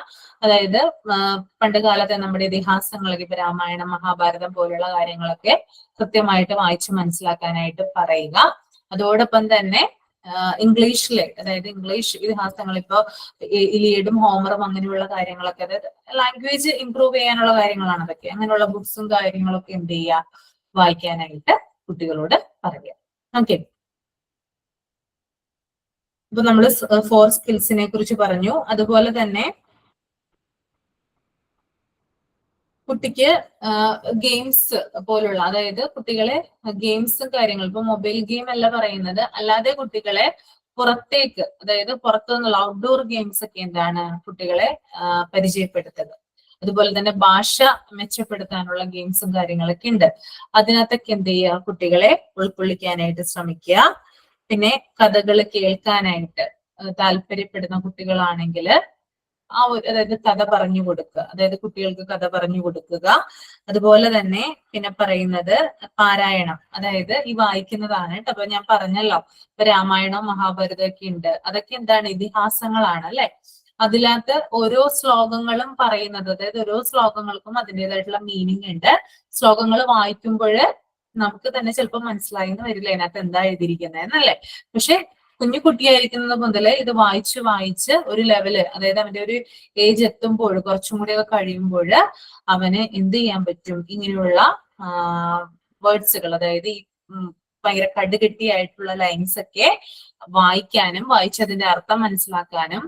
അതായത് പണ്ട് കാലത്തെ നമ്മുടെ ഇതിഹാസങ്ങളൊക്കെ, ഇപ്പൊ രാമായണം, മഹാഭാരതം പോലുള്ള കാര്യങ്ങളൊക്കെ കൃത്യമായിട്ട് വായിച്ച് മനസ്സിലാക്കാനായിട്ട് പറയുക. അതോടൊപ്പം തന്നെ ഇംഗ്ലീഷിലെ, അതായത് ഇംഗ്ലീഷ് ഇതിഹാസങ്ങൾ, ഇപ്പൊ ഇലിയഡും ഹോമറും അങ്ങനെയുള്ള കാര്യങ്ങളൊക്കെ, അതായത് ലാംഗ്വേജ് ഇംപ്രൂവ് ചെയ്യാനുള്ള കാര്യങ്ങളാണ് അതൊക്കെ. അങ്ങനെയുള്ള ബുക്സും കാര്യങ്ങളൊക്കെ എന്ത് ചെയ്യുക, വായിക്കാനായിട്ട് കുട്ടികളോട് പറയുക. ഓക്കെ, ഇപ്പൊ നമ്മൾ 4 സ്കിൽസിനെ കുറിച്ച് പറഞ്ഞു. അതുപോലെ തന്നെ കുട്ടിക്ക് ഗെയിംസ് പോലുള്ള, അതായത് കുട്ടികളെ ഗെയിംസും കാര്യങ്ങളും, ഇപ്പൊ മൊബൈൽ ഗെയിം അല്ല പറയുന്നത്, അല്ലാതെ കുട്ടികളെ പുറത്തേക്ക്, അതായത് പുറത്തു നിന്നുള്ള ഔട്ട്ഡോർ ഗെയിംസ് ഒക്കെ എന്താണ് കുട്ടികളെ പരിചയപ്പെടുത്തുക. അതുപോലെ തന്നെ ഭാഷ മെച്ചപ്പെടുത്താനുള്ള ഗെയിംസും കാര്യങ്ങളൊക്കെ ഉണ്ട്. അതിനകത്തൊക്കെ എന്ത് ചെയ്യുക, കുട്ടികളെ ഉൾക്കൊള്ളിക്കാനായിട്ട് ശ്രമിക്കുക. പിന്നെ കഥകൾ കേൾക്കാനായിട്ട് താല്പര്യപ്പെടുന്ന കുട്ടികളാണെങ്കിൽ ആ ഒരു, അതായത് കഥ പറഞ്ഞു കൊടുക്കുക, അതായത് കുട്ടികൾക്ക് കഥ പറഞ്ഞു കൊടുക്കുക. അതുപോലെ തന്നെ പിന്നെ പറയുന്നത് പാരായണം, അതായത് ഈ വായിക്കുന്നതാണ് കേട്ടോ. അപ്പൊ ഞാൻ പറഞ്ഞല്ലോ, ഇപ്പൊ രാമായണവും മഹാഭാരതം ഒക്കെ ഉണ്ട്. അതൊക്കെ എന്താണ്, ഇതിഹാസങ്ങളാണ് അല്ലെ? അതിനകത്ത് ഓരോ ശ്ലോകങ്ങളും പറയുന്നത്, അതായത് ഓരോ ശ്ലോകങ്ങൾക്കും അതിൻ്റെതായിട്ടുള്ള മീനിങ് ഉണ്ട്. ശ്ലോകങ്ങൾ വായിക്കുമ്പോൾ നമുക്ക് തന്നെ ചിലപ്പോൾ മനസ്സിലായെന്ന് വരില്ല അതിനകത്ത് എന്താ എഴുതിയിരിക്കുന്നത് എന്നല്ലേ. പക്ഷെ കുഞ്ഞു കുട്ടിയായിരിക്കുന്നത് മുതല് ഇത് വായിച്ച് വായിച്ച് ഒരു ലെവല്, അതായത് അവന്റെ ഒരു ഏജ് എത്തുമ്പോൾ കുറച്ചും കൂടി ഒക്കെ കഴിയുമ്പോൾ അവന് എന്ത് ചെയ്യാൻ പറ്റും, ഇങ്ങനെയുള്ള വേർഡ്സുകൾ, അതായത് ഈ ഭയങ്കര കടുകെട്ടിയായിട്ടുള്ള ലൈൻസ് ഒക്കെ വായിക്കാനും വായിച്ചതിന്റെ അർത്ഥം മനസ്സിലാക്കാനും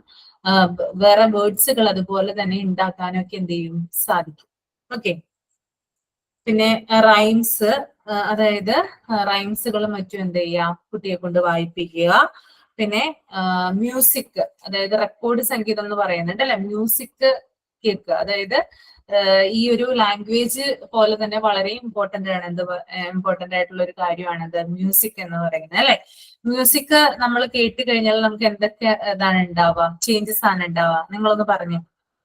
വേറെ വേർഡ്സുകൾ അതുപോലെ തന്നെ ഉണ്ടാക്കാനും ഒക്കെ എന്ത് ചെയ്യും, സാധിക്കും. ഓക്കെ. പിന്നെ റൈംസ്, അതായത് റൈംസുകളും മറ്റും എന്ത് ചെയ്യാം, കുട്ടിയെ കൊണ്ട് വായിപ്പിക്കുക. പിന്നെ മ്യൂസിക്, അതായത് റെക്കോർഡ് സംഗീതം എന്ന് പറയുന്നുണ്ട് അല്ലെ, മ്യൂസിക് കേൾക്കുക. അതായത് ഈ ഒരു ലാംഗ്വേജ് പോലെ തന്നെ വളരെ ഇമ്പോർട്ടന്റ് ആണ്, ഇമ്പോർട്ടന്റ് ആയിട്ടുള്ള ഒരു കാര്യമാണ് ഇത് മ്യൂസിക് എന്ന് പറയുന്നത് അല്ലെ. മ്യൂസിക് നമ്മൾ കേട്ട് കഴിഞ്ഞാൽ നമുക്ക് എന്തൊക്കെ ഇതാണ് ഉണ്ടാവുക, ചേഞ്ചസ് ആണ് ഉണ്ടാവുക, നിങ്ങളൊന്ന് പറഞ്ഞു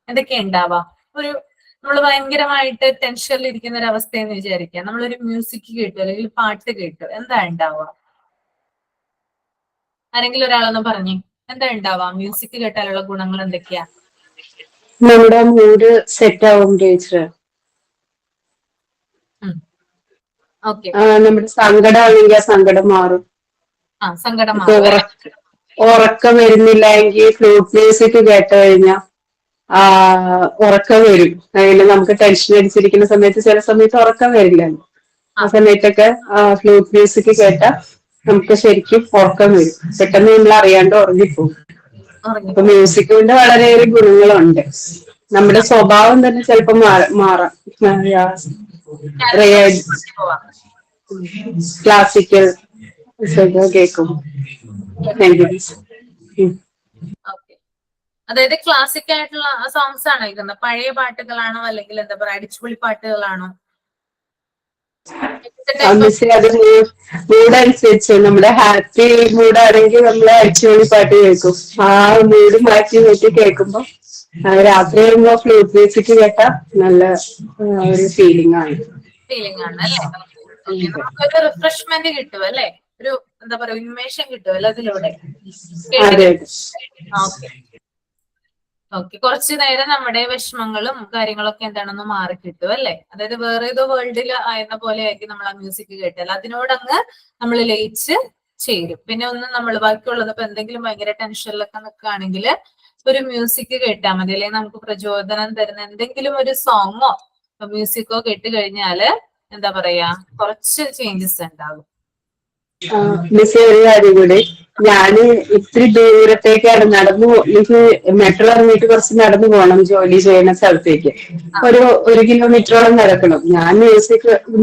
എന്തൊക്കെയാ ഉണ്ടാവുക. ഒരു നമ്മൾ ഭയങ്കരമായിട്ട് ടെൻഷനിൽ ഇരിക്കുന്ന ഒരു അവസ്ഥയെന്ന് വിചാരിക്കുക, നമ്മളൊരു മ്യൂസിക് കേട്ടു അല്ലെങ്കിൽ പാട്ട് കേട്ടു, എന്താ ഉണ്ടാവുക? ആരെങ്കിലും ഒരാളൊന്ന് പറഞ്ഞേ, എന്താ ഉണ്ടാവുക? മ്യൂസിക് കേട്ടാലുള്ള ഗുണങ്ങൾ എന്തൊക്കെയാ? നമ്മുടെ മൂഡ് സെറ്റ് ആവും ടീച്ചർ. ഓക്കെ. നമ്മുടെ സങ്കടമാണെങ്കിൽ ആ സങ്കടം മാറും. സങ്കടം ഇപ്പൊ മാറും. ഉറക്കം വരുന്നില്ല എങ്കിൽ ഫ്ലൂട്ട് മ്യൂസിക് കേട്ട് കഴിഞ്ഞാൽ ഉറക്കം വരും. അതിൽ നമുക്ക് ടെൻഷൻ അടിച്ചിരിക്കുന്ന സമയത്ത് ചില സമയത്ത് ഉറക്കം വരില്ലല്ലോ. ആ സമയത്തൊക്കെ ഫ്ലൂട്ട് മ്യൂസിക് കേട്ടാൽ നമുക്ക് ശരിക്കും ഉറക്കം വരും. പെട്ടെന്ന് നമ്മൾ അറിയാണ്ട് ഉറങ്ങിപ്പോകും. അപ്പൊ മ്യൂസിക് കൊണ്ട് വളരെയേറെ ഗുണങ്ങളുണ്ട്. നമ്മുടെ സ്വഭാവം തന്നെ ചിലപ്പോ മാറാം. ക്ലാസിക്കൽ കേൾക്കും. അതായത് ക്ലാസിക് ആയിട്ടുള്ള സോങ്സ് ആണോ കേൾക്കുന്നത്? പഴയ പാട്ടുകളാണോ അല്ലെങ്കിൽ എന്താ പറയാ അടിച്ചുപൊളി പാട്ടുകളാണോ? അത് മൂഡനുസരിച്ച്, നമ്മുടെ ഹാപ്പി മൂഡാണെങ്കിൽ നമ്മൾ അടിച്ചുപൊളി പാട്ട് കേൾക്കും. ആ മൂഡ് മാറ്റി മാറ്റി കേൾക്കുമ്പോ രാത്രി ആകുമ്പോ ഫ്ലൂട്ട് മ്യൂസിക് കേട്ടാ നല്ല ഒരു ഫീലിംഗ് ആണ്. ഫീലിംഗ് ആണ് അല്ലേ? നമുക്കൊരു റിഫ്രഷ്മെന്റ് കിട്ടും അല്ലെ, ഒരു എന്താ പറയാ ഉന്മേഷം കിട്ടുമല്ലോ അതിലൂടെ. ഓക്കെ. കുറച്ചു നേരം നമ്മുടെ വിഷമങ്ങളും കാര്യങ്ങളൊക്കെ എന്താണെന്ന് മാറി കിട്ടും അല്ലെ. അതായത് വേറെ ഏതോ വേൾഡിൽ ആയിരുന്ന പോലെ ആയിരിക്കും നമ്മൾ ആ മ്യൂസിക് കേട്ടാൽ, അതിനോടങ്ങ് നമ്മൾ ലയിച്ച് ചേരും. പിന്നെ ഒന്നും നമ്മൾ ബാക്കിയുള്ളത് ഇപ്പൊ എന്തെങ്കിലും ഭയങ്കര ടെൻഷനിലൊക്കെ നിൽക്കുകയാണെങ്കിൽ ഒരു മ്യൂസിക് കേട്ടാൽ മതി, അല്ലെങ്കിൽ നമുക്ക് പ്രചോദനം തരുന്ന എന്തെങ്കിലും ഒരു സോങ്ങോ മ്യൂസിക്കോ കേട്ട് കഴിഞ്ഞാല് എന്താ പറയാ കുറച്ച് ചേഞ്ചസ് ഉണ്ടാകും. മിസ് ഒരു കാര്യം കൂടി, ഞാന് ഇത്തിരി ദൂരത്തേക്കാണ് എനിക്ക് മെട്രോ ഇറങ്ങിയിട്ട് കുറച്ച് നടന്നു പോകണം ജോലി ചെയ്യുന്ന സ്ഥലത്തേക്ക്. ഒരു കിലോമീറ്ററോളം നടക്കണം. ഞാൻ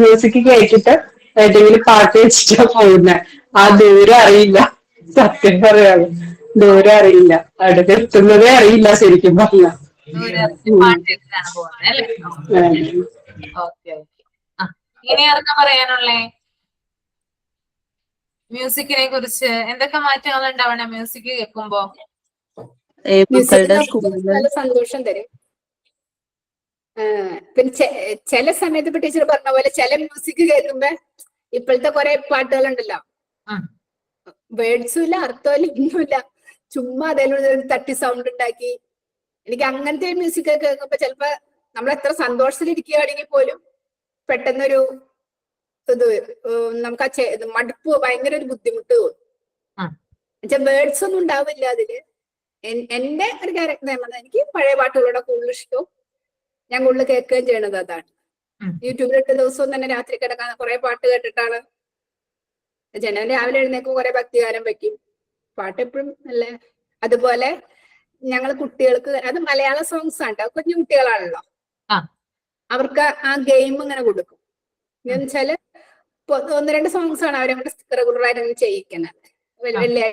മ്യൂസിക് കേട്ടിട്ട് ഏതെങ്കിലും പാട്ട് വെച്ചിട്ടാ പോകുന്നത്. ആ ദൂരം അറിയില്ല, സത്യം പറയാറ് ദൂരം അറിയില്ല, അടുത്ത് എത്തുന്നതേ അറിയില്ല ശരിക്കും പറഞ്ഞ. ഇങ്ങനെയാർക്കാ പറയാനുള്ളേ? മ്യൂസിക്കിനെ കുറിച്ച് എന്തൊക്കെ മാറ്റങ്ങൾ ഉണ്ടാവണം മ്യൂസിക് കേൾക്കുമ്പോ? നല്ല സന്തോഷം തരും. പിന്നെ ചില സമയത്ത് ഇപ്പൊ ടീച്ചർ പറഞ്ഞ പോലെ ചില മ്യൂസിക് കേൾക്കുമ്പോ ഇപ്പോഴത്തെ കുറെ പാട്ടുകളുണ്ടല്ലോ, വേർഡ്സും ഇല്ല അർത്ഥമില്ല ഒന്നുമില്ല, ചുമ്മാ അതിലൂടെ തട്ടി സൗണ്ട് ഉണ്ടാക്കി. എനിക്ക് അങ്ങനത്തെ മ്യൂസിക് ഒക്കെ കേൾക്കുമ്പോ ചിലപ്പോ നമ്മൾ എത്ര സന്തോഷത്തിലിരിക്കുകയാണെങ്കിൽ പോലും പെട്ടെന്നൊരു ഇത് നമുക്ക് ആ മടുപ്പ്, ഭയങ്കര ഒരു ബുദ്ധിമുട്ട് തോന്നും. എന്നുവെച്ചാൽ വേർഡ്സ് ഒന്നും ഉണ്ടാവില്ല അതില്. എന്റെ ഒരു ക്യാരക്ടർ എനിക്ക് പഴയ പാട്ടുകളോടെ കൂടുതൽ ഇഷ്ടവും ഞാൻ കൂടുതൽ കേൾക്കുകയും ചെയ്യണത് അതാണ്. യൂട്യൂബിലിട്ട് ദിവസവും തന്നെ രാത്രി കിടക്കാൻ കുറെ പാട്ട് കേട്ടിട്ടാണ്. ജനം രാവിലെ എഴുന്നേക്കും കുറെ ഭക്തിഗാനം വെക്കും, പാട്ട് എപ്പോഴും നല്ല. അതുപോലെ ഞങ്ങൾ കുട്ടികൾക്ക്, അത് മലയാള സോങ്സ് ആണ്, കുഞ്ഞു കുട്ടികളാണല്ലോ, അവർക്ക് ആ ഗെയിം ഇങ്ങനെ കൊടുക്കും. എന്ന് വെച്ചാല് ഒന്ന് രണ്ട് സോങ്സ് ആണ് അവരെ റെഗുലറായിട്ട് ചെയ്യിക്കുന്നത്. വലിയ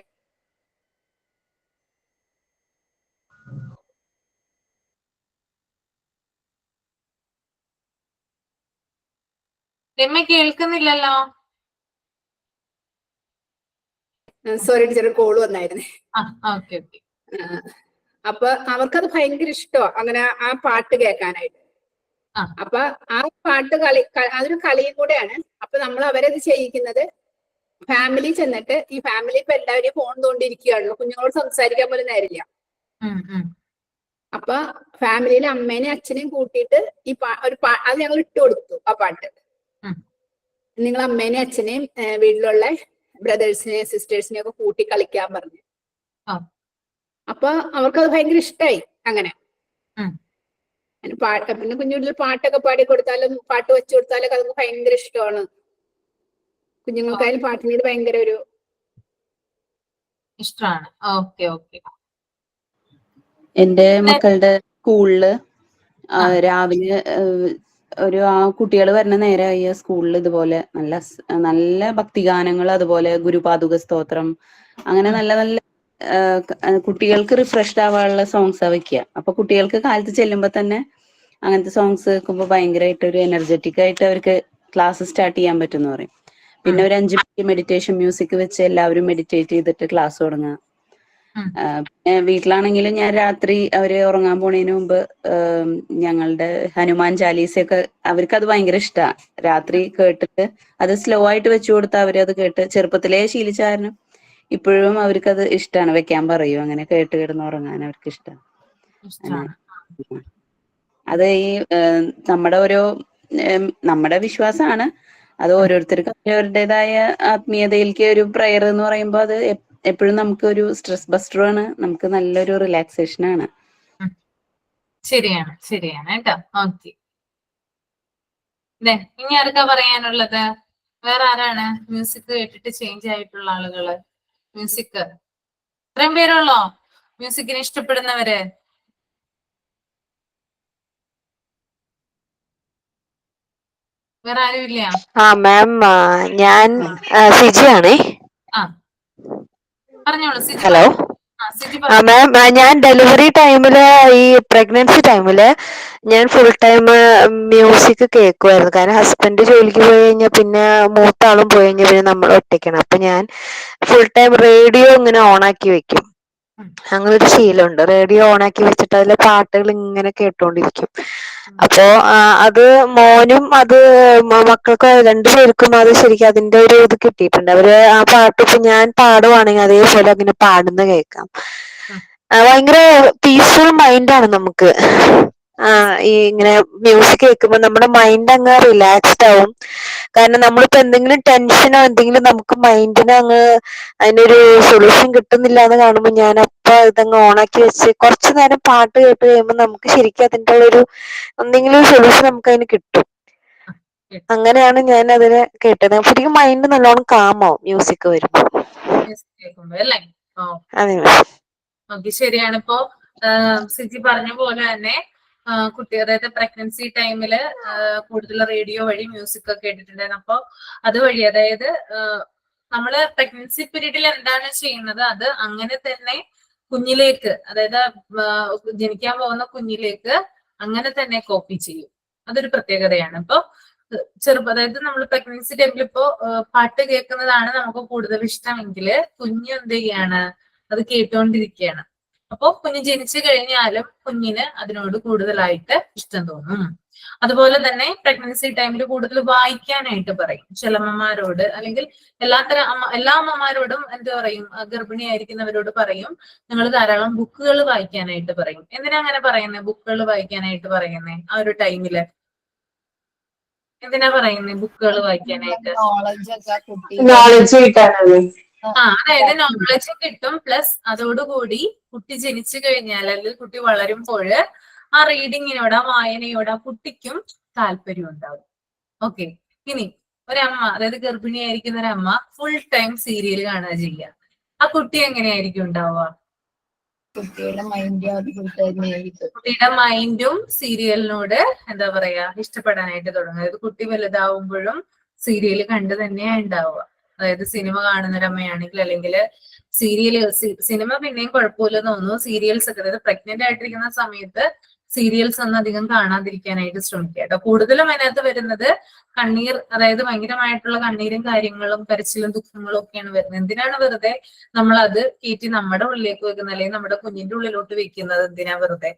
കേൾക്കുന്നില്ലല്ലോ. സോറി ടീച്ചർ, കോള് വന്നായിരുന്നേ. അപ്പൊ അവർക്കത് ഭയങ്കര ഇഷ്ടമാണ് അങ്ങനെ ആ പാട്ട് കേൾക്കാനായിട്ട്. അപ്പൊ ആ പാട്ട് അതൊരു കളിയും കൂടെയാണ്. അപ്പൊ നമ്മൾ അവരത് ചെയ്യിക്കുന്നത് ഫാമിലി ചെന്നിട്ട്, ഈ ഫാമിലി ഇപ്പൊ എല്ലാവരും ഫോൺ തോണ്ടിരിക്കുകയാണല്ലോ, കുഞ്ഞുങ്ങളോട് സംസാരിക്കാൻ പോലും നേരില്ല. അപ്പൊ ഫാമിലിയിലെ അമ്മേനെയും അച്ഛനെയും കൂട്ടിയിട്ട് ഈ അത് ഞങ്ങൾ ഇട്ട് കൊടുത്തു. ആ പാട്ട് നിങ്ങൾ അമ്മേനെയും അച്ഛനെയും വീട്ടിലുള്ള ബ്രദേഴ്സിനെ സിസ്റ്റേഴ്സിനെ ഒക്കെ കൂട്ടി കളിക്കാൻ പറഞ്ഞു. ആ. അപ്പൊ അവർക്കത് ഭയങ്കര ഇഷ്ടായി. അങ്ങനെ ഉം. പിന്നെ കുഞ്ഞുങ്ങളിൽ പാട്ടൊക്കെ പാടി കൊടുത്താലും പാട്ട് വെച്ചു കൊടുത്താലൊക്കെ അതൊക്കെ ഭയങ്കര ഇഷ്ടമാണ്. കുഞ്ഞുങ്ങൾക്കായാലും പാട്ടിനോട് ഭയങ്കര ഒരു ഇഷ്ടമാണ്. Okay okay. എന്റെ മക്കളുടെ സ്കൂളില് രാവിലെ ആ കുട്ടികൾ വരുന്ന നേരമായ സ്കൂളിൽ ഇതുപോലെ നല്ല ഭക്തിഗാനങ്ങൾ, അതുപോലെ ഗുരുപാദുക സ്തോത്രം, അങ്ങനെ നല്ല നല്ല കുട്ടികൾക്ക് റിഫ്രഷ്ഡ് ആവാനുള്ള സോങ്സാ വെക്കുക. അപ്പൊ കുട്ടികൾക്ക് കാലത്ത് ചെല്ലുമ്പോ തന്നെ അങ്ങനത്തെ സോങ്സ് കേൾക്കുമ്പോൾ ഭയങ്കരമായിട്ട് ഒരു എനർജറ്റിക് ആയിട്ട് അവർക്ക് ക്ലാസ് സ്റ്റാർട്ട് ചെയ്യാൻ പറ്റും എന്ന് പറയും. പിന്നെ ഒരു 5 മിനിറ്റ് മെഡിറ്റേഷൻ മ്യൂസിക് വെച്ച് എല്ലാവരും മെഡിറ്റേറ്റ് ചെയ്തിട്ട് ക്ലാസ് തുടങ്ങുക. പിന്നെ വീട്ടിലാണെങ്കിലും ഞാൻ രാത്രി അവര് ഉറങ്ങാൻ പോണതിന് മുമ്പ് ഞങ്ങളുടെ ഹനുമാൻ ചാലീസയൊക്കെ അവർക്ക് അത് ഭയങ്കര ഇഷ്ടമാണ്. രാത്രി കേട്ടിട്ട് അത് സ്ലോ ആയിട്ട് വെച്ചു കൊടുത്താൽ അവരത് കേട്ട് ചെറുപ്പത്തിലേ ശീലിച്ച കാരണം ഇപ്പോഴും അവർക്കത് ഇഷ്ടമാണ്. വെക്കാൻ പറയും, അങ്ങനെ കേട്ട് കിടന്ന് ഉറങ്ങാൻ അവർക്ക് ഇഷ്ടമാണ്. അത് ഈ നമ്മുടെ വിശ്വാസമാണ്. അത് ഓരോരുത്തർക്കും അവരുടേതായ ആത്മീയതയിലേക്ക് ഒരു പ്രയർ എന്ന് പറയുമ്പോൾ അത് എപ്പോഴും നമുക്ക് ഒരു സ്ട്രെസ് ബസ്റ്ററും ആണ്, നമുക്ക് നല്ലൊരു റിലാക്സേഷൻ ആണ്. ശരിയാണ് കേട്ടോ. ഓക്കെ. ഇനി ആർക്കാ പറയാനുള്ളത്? വേറെ ആരാണ് മ്യൂസിക് കേട്ടിട്ട് ചേഞ്ച് ആയിട്ടുള്ള ആളുകള്? മ്യൂസിക് ഇത്രയും പേരുള്ളോ മ്യൂസിക്കിനെ ഇഷ്ടപ്പെടുന്നവര്? വേറെ ആരും ഇല്ല? മാം ഞാൻ സിജിയാണേ. പറഞ്ഞോളൂ സിജി. ഹലോ മാം, ഞാൻ ഡെലിവറി ടൈമില് ഈ പ്രഗ്നൻസി ടൈമില് ഞാൻ ഫുൾ ടൈം മ്യൂസിക് കേൾക്കുമായിരുന്നു. കാരണം ഹസ്ബൻഡ് ജോലിക്ക് പോയി കഴിഞ്ഞാൽ പിന്നെ മൂത്ത ആളും പോയി കഴിഞ്ഞാൽ പിന്നെ നമ്മൾ ഒറ്റയ്ക്കാണ്. അപ്പൊ ഞാൻ ഫുൾ ടൈം റേഡിയോ ഇങ്ങനെ ഓണാക്കി വെക്കും. അങ്ങനെ ഒരു ശീലമുണ്ട്. റേഡിയോ ഓണാക്കി വെച്ചിട്ട് അതിലെ പാട്ടുകൾ ഇങ്ങനെ കേട്ടോണ്ടിരിക്കും. അപ്പോ അത് മോനും അത് മക്കൾക്ക് രണ്ടുപേർക്കും അത് ശരിക്കും അതിന്റെ ഒരു ഇത് കിട്ടിയിട്ടുണ്ട്. അവര് ആ പാട്ട് ഇപ്പൊ ഞാൻ പാടുവാണെങ്കിൽ അതേപോലെ അങ്ങനെ പാടുന്ന കേൾക്കാം. ഭയങ്കര പീസ്ഫുൾ മൈൻഡാണ് നമുക്ക്. ഈ ഇങ്ങനെ മ്യൂസിക് കേൾക്കുമ്പോൾ നമ്മുടെ മൈൻഡ് അങ്ങ് റിലാക്സ്ഡ് ആവും. കാരണം നമ്മളിപ്പോ എന്തെങ്കിലും ടെൻഷനോ എന്തെങ്കിലും നമുക്ക് മൈൻഡിന് അതിനൊരു സൊല്യൂഷൻ കിട്ടുന്നില്ല എന്ന് കാണുമ്പോൾ ഞാൻ അപ്പൊ ഇതങ്ങ് ഓണാക്കി വെച്ച് കുറച്ചു നേരം പാട്ട് കേട്ട് കഴിയുമ്പോൾ നമുക്ക് ശരിക്കും അതിന്റെ ഒരു എന്തെങ്കിലും സൊല്യൂഷൻ നമുക്ക് അതിന് കിട്ടും. അങ്ങനെയാണ് ഞാൻ അതിനെ കേട്ടത്. ശരിക്കും മൈൻഡ് നല്ലോണം കാമാവും മ്യൂസിക് വരുമ്പോ. അതെ. ഓക്കെ, ശരിയാണ്. ഇപ്പോ സിജി പറഞ്ഞ പോലെ തന്നെ അതായത് പ്രഗ്നൻസി ടൈമില് കൂടുതൽ റേഡിയോ വഴി മ്യൂസിക് ഒക്കെ കേട്ടിട്ടുണ്ടായിരുന്നു. അപ്പൊ അതുവഴി അതായത് നമ്മള് പ്രഗ്നൻസി പീരീഡിൽ എന്താണ് ചെയ്യുന്നത് അത് അങ്ങനെ തന്നെ കുഞ്ഞിലേക്ക്, അതായത് ജനിക്കാൻ പോകുന്ന കുഞ്ഞിലേക്ക് അങ്ങനെ തന്നെ കോപ്പി ചെയ്യും. അതൊരു പ്രത്യേകതയാണ്. ഇപ്പൊ അതായത് നമ്മൾ പ്രഗ്നൻസി ടൈമിൽ ഇപ്പോ പാട്ട് കേൾക്കുന്നതാണ് നമുക്ക് കൂടുതൽ ഇഷ്ടമെങ്കിൽ കുഞ്ഞ് എന്ത് ചെയ്യാണ്, അത് കേട്ടുകൊണ്ടിരിക്കുകയാണ്. അപ്പൊ കുഞ്ഞ് ജനിച്ചു കഴിഞ്ഞാലും കുഞ്ഞിന് അതിനോട് കൂടുതലായിട്ട് ഇഷ്ടം തോന്നും. അതുപോലെ തന്നെ പ്രഗ്നൻസി ടൈമിൽ കൂടുതൽ വായിക്കാനായിട്ട് പറയും ചില അമ്മമാരോട്, അല്ലെങ്കിൽ എല്ലാ അമ്മമാരോടും എന്ത് പറയും, ഗർഭിണിയായിരിക്കുന്നവരോട് പറയും നിങ്ങൾ ധാരാളം ബുക്കുകൾ വായിക്കാനായിട്ട് പറയും. എന്തിനാ അങ്ങനെ പറയുന്നത്, ബുക്കുകൾ വായിക്കാനായിട്ട് പറയുന്നേ ആ ഒരു ടൈമില്? എന്തിനാ പറയുന്നത് ബുക്കുകൾ വായിക്കാനായിട്ട്? നോളജ് കിട്ടാനാണ്. അതായത് നോളജ് കിട്ടും. പ്ലസ് അതോടുകൂടി കുട്ടി ജനിച്ചു കഴിഞ്ഞാൽ അല്ലെങ്കിൽ കുട്ടി വളരുമ്പോൾ ആ റീഡിങ്ങിനോട്, ആ വായനയോട് ആ കുട്ടിക്കും താല്പര്യം ഉണ്ടാവും. ഓക്കെ. ഇനി ഒരമ്മ, അതായത് ഗർഭിണിയായിരിക്കുന്ന ഒരമ്മ ഫുൾ ടൈം സീരിയൽ കാണുക ചെയ്യുക, ആ കുട്ടി എങ്ങനെയായിരിക്കും ഉണ്ടാവുക? കുട്ടിയുടെ മൈൻഡും സീരിയലിനോട് എന്താ പറയാ ഇഷ്ടപ്പെടാനായിട്ട് തുടങ്ങും. അതായത് കുട്ടി വലുതാവുമ്പോഴും സീരിയൽ കണ്ടു തന്നെയാ ഉണ്ടാവുക. അതായത് സിനിമ കാണുന്നൊരമ്മയാണെങ്കിൽ, അല്ലെങ്കിൽ സിനിമ പിന്നെയും കുഴപ്പമില്ലെന്ന് തോന്നുന്നു. സീരിയൽസ് ഒക്കെ, അതായത് പ്രഗ്നന്റ് ആയിട്ടിരിക്കുന്ന സമയത്ത് സീരിയൽസ് ഒന്നും അധികം കാണാതിരിക്കാനായിട്ട് ശ്രമിക്കുക കേട്ടോ. കൂടുതലും അതിനകത്ത് വരുന്നത് കണ്ണീർ, അതായത് ഭയങ്കരമായിട്ടുള്ള കണ്ണീരും കാര്യങ്ങളും കരച്ചിലും ദുഃഖങ്ങളും ഒക്കെയാണ് വരുന്നത്. എന്തിനാണ് വെറുതെ നമ്മൾ അത് കയറ്റി നമ്മുടെ ഉള്ളിലേക്ക് വെക്കുന്നത്, അല്ലെങ്കിൽ നമ്മുടെ കുഞ്ഞിന്റെ ഉള്ളിലോട്ട് വെക്കുന്നത്? എന്തിനാ വെറുതെ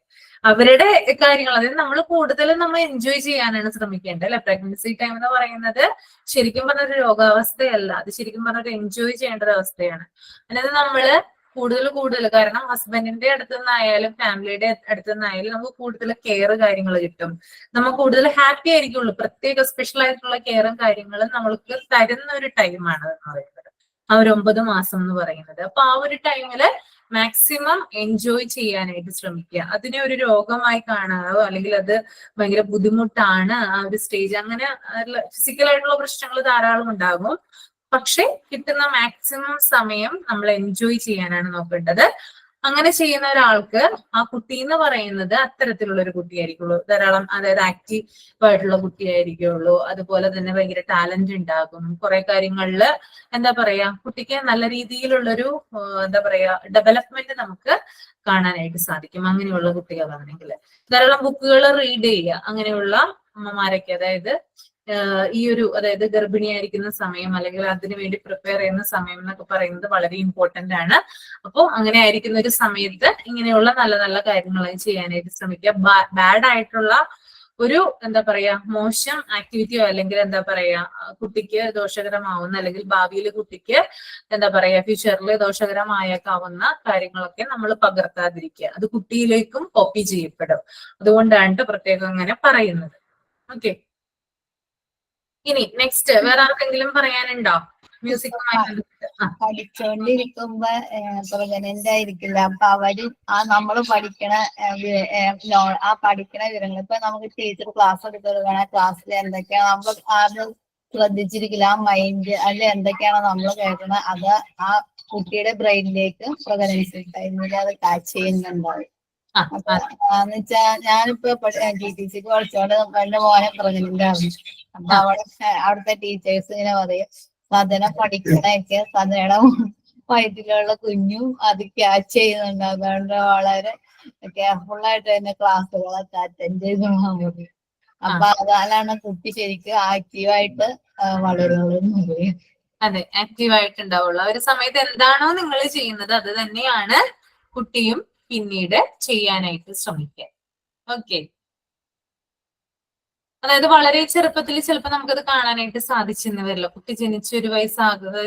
അവരുടെ കാര്യങ്ങൾ, അതായത് നമ്മൾ കൂടുതലും നമ്മൾ എൻജോയ് ചെയ്യാനാണ് ശ്രമിക്കേണ്ടത് അല്ലെ? പ്രഗ്നൻസി ടൈം എന്ന് പറയുന്നത് ശരിക്കും പറഞ്ഞ ഒരു രോഗാവസ്ഥയല്ല, അത് ശരിക്കും പറഞ്ഞ ഒരു എൻജോയ് ചെയ്യേണ്ട ഒരു അവസ്ഥയാണ്. അതായത് നമ്മള് കൂടുതൽ കാരണം ഹസ്ബൻഡിന്റെ അടുത്ത് നിന്നായാലും ഫാമിലിയുടെ അടുത്ത് നിന്നായാലും നമുക്ക് കൂടുതൽ കെയർ കാര്യങ്ങൾ കിട്ടും. നമുക്ക് കൂടുതൽ ഹാപ്പി ആയിരിക്കുള്ളൂ. പ്രത്യേക സ്പെഷ്യൽ ആയിട്ടുള്ള കെയറും കാര്യങ്ങളും നമ്മൾക്ക് തരുന്ന ഒരു ടൈമാണ് എന്ന് പറയുന്നത്. ആ ഒരു 9 മാസം എന്ന് പറയുന്നത്. അപ്പൊ ആ ഒരു ടൈമില് മാക്സിമം എൻജോയ് ചെയ്യാനായിട്ട് ശ്രമിക്കുക. അതിനെ ഒരു രോഗമായി കാണാറോ അല്ലെങ്കിൽ അത് ഭയങ്കര ബുദ്ധിമുട്ടാണ് ആ ഒരു സ്റ്റേജ്, അങ്ങനെ ഫിസിക്കലായിട്ടുള്ള പ്രശ്നങ്ങൾ ധാരാളം ഉണ്ടാകും. പക്ഷെ കിട്ടുന്ന മാക്സിമം സമയം നമ്മൾ എൻജോയ് ചെയ്യാനാണ് നോക്കേണ്ടത്. അങ്ങനെ ചെയ്യുന്ന ഒരാൾക്ക് ആ കുട്ടി എന്ന് പറയുന്നത് അത്തരത്തിലുള്ള ഒരു കുട്ടിയായിരിക്കുള്ളൂ. ധാരാളം, അതായത് ആക്റ്റീവ് ആയിട്ടുള്ള കുട്ടിയായിരിക്കുള്ളൂ. അതുപോലെ തന്നെ ഭയങ്കര ടാലന്റ് ഉണ്ടാകും. കുറെ കാര്യങ്ങളില് എന്താ പറയാ, കുട്ടിക്ക് നല്ല രീതിയിലുള്ളൊരു എന്താ പറയാ ഡെവലപ്മെന്റ് നമുക്ക് കാണാനായിട്ട് സാധിക്കും അങ്ങനെയുള്ള കുട്ടികളാണെങ്കിൽ. ധാരാളം ബുക്കുകൾ റീഡ് ചെയ്യുക അങ്ങനെയുള്ള അമ്മമാരൊക്കെ, അതായത് ഈ ഒരു, അതായത് ഗർഭിണിയായിരിക്കുന്ന സമയം അല്ലെങ്കിൽ അതിനു വേണ്ടി പ്രിപ്പയർ ചെയ്യുന്ന സമയം എന്നൊക്കെ പറയുന്നത് വളരെ ഇമ്പോർട്ടന്റ് ആണ്. അപ്പോൾ അങ്ങനെ ആയിരിക്കുന്ന ഒരു സമയത്ത് ഇങ്ങനെയുള്ള നല്ല നല്ല കാര്യങ്ങൾ ചെയ്യാനായിട്ട് ശ്രമിക്കുക. ബാഡ് ആയിട്ടുള്ള ഒരു എന്താ പറയാ മോശം ആക്ടിവിറ്റിയോ അല്ലെങ്കിൽ എന്താ പറയാ കുട്ടിക്ക് ദോഷകരമാവുന്ന അല്ലെങ്കിൽ ഭാവിയിൽ കുട്ടിക്ക് എന്താ പറയാ ഫ്യൂച്ചറിൽ ദോഷകരമായേക്കാവുന്ന കാര്യങ്ങളൊക്കെ നമ്മൾ പകർത്താതിരിക്കുക. അത് കുട്ടിയിലേക്കും കോപ്പി ചെയ്യപ്പെടും. അതുകൊണ്ടാണ് പ്രത്യേകം അങ്ങനെ പറയുന്നത്. ഓക്കെ, ഇനി നെക്സ്റ്റ് വേറെ ആർക്കെങ്കിലും പറയാനുണ്ടോ മ്യൂസിക്കുമായി ബന്ധപ്പെട്ട്? പഠിച്ചോണ്ടിരിക്കുമ്പോ പ്രഗ്നന്റ് ആയിരിക്കില്ല. അപ്പൊ അവര് ആ നമ്മള് പഠിക്കണ ആ പഠിക്കണ വിവരങ്ങൾ ഇപ്പൊ നമുക്ക് ടീച്ചർ ക്ലാസ് എടുക്കുകയാണ്, ക്ലാസ്സിൽ എന്തൊക്കെയാണ് നമ്മൾ ആദ്യം ശ്രദ്ധിച്ചിരിക്കില്ല. ആ മൈൻഡ് അതിൽ എന്തൊക്കെയാണോ നമ്മൾ കേൾക്കുന്നത് അത് ആ കുട്ടിയുടെ ബ്രെയിനിലേക്ക് പ്രഗ്നൻസി ടൈമിൽ അത് കാച്ച് ചെയ്യുന്നുണ്ടാവും. അപ്പൊ എന്ന് വെച്ചാ ഞാനിപ്പോ GTC പഠിച്ചോണ്ട് എന്റെ മോനെ പ്രഗ്നന്റ് ആണ്. അപ്പൊ അവിടുത്തെ ടീച്ചേഴ്സ് ഇങ്ങനെ പറയും, സദന പഠിക്കണൊക്കെ സദനയുടെ വയറ്റിലുള്ള കുഞ്ഞും അത് ക്യാച്ച് ചെയ്യുന്നുണ്ട്. അതുകൊണ്ട് വളരെ കെയർഫുൾ ആയിട്ട് തന്നെ ക്ലാസ്സുകളൊക്കെ അറ്റൻഡ് ചെയ്തോളാൻ പറയും. അപ്പൊ അതാണ് കുട്ടി ശരിക്കും ആക്റ്റീവായിട്ട് വളരുള്ളൂ എന്ന് പറയും. അതെ, ആക്റ്റീവ് ആയിട്ടുണ്ടാവുള്ളൂ. ഒരു സമയത്ത് എന്താണോ നിങ്ങൾ ചെയ്യുന്നത് അത് തന്നെയാണ് കുട്ടിയും പിന്നീട് ചെയ്യാനായിട്ട് ശ്രമിക്കുക. ഓക്കെ, അതായത് വളരെ ചെറുപ്പത്തിൽ ചിലപ്പോൾ നമുക്കത് കാണാനായിട്ട് സാധിച്ചെന്ന് വരില്ല. കുട്ടി ജനിച്ച ഒരു വയസ്സാകുന്നത്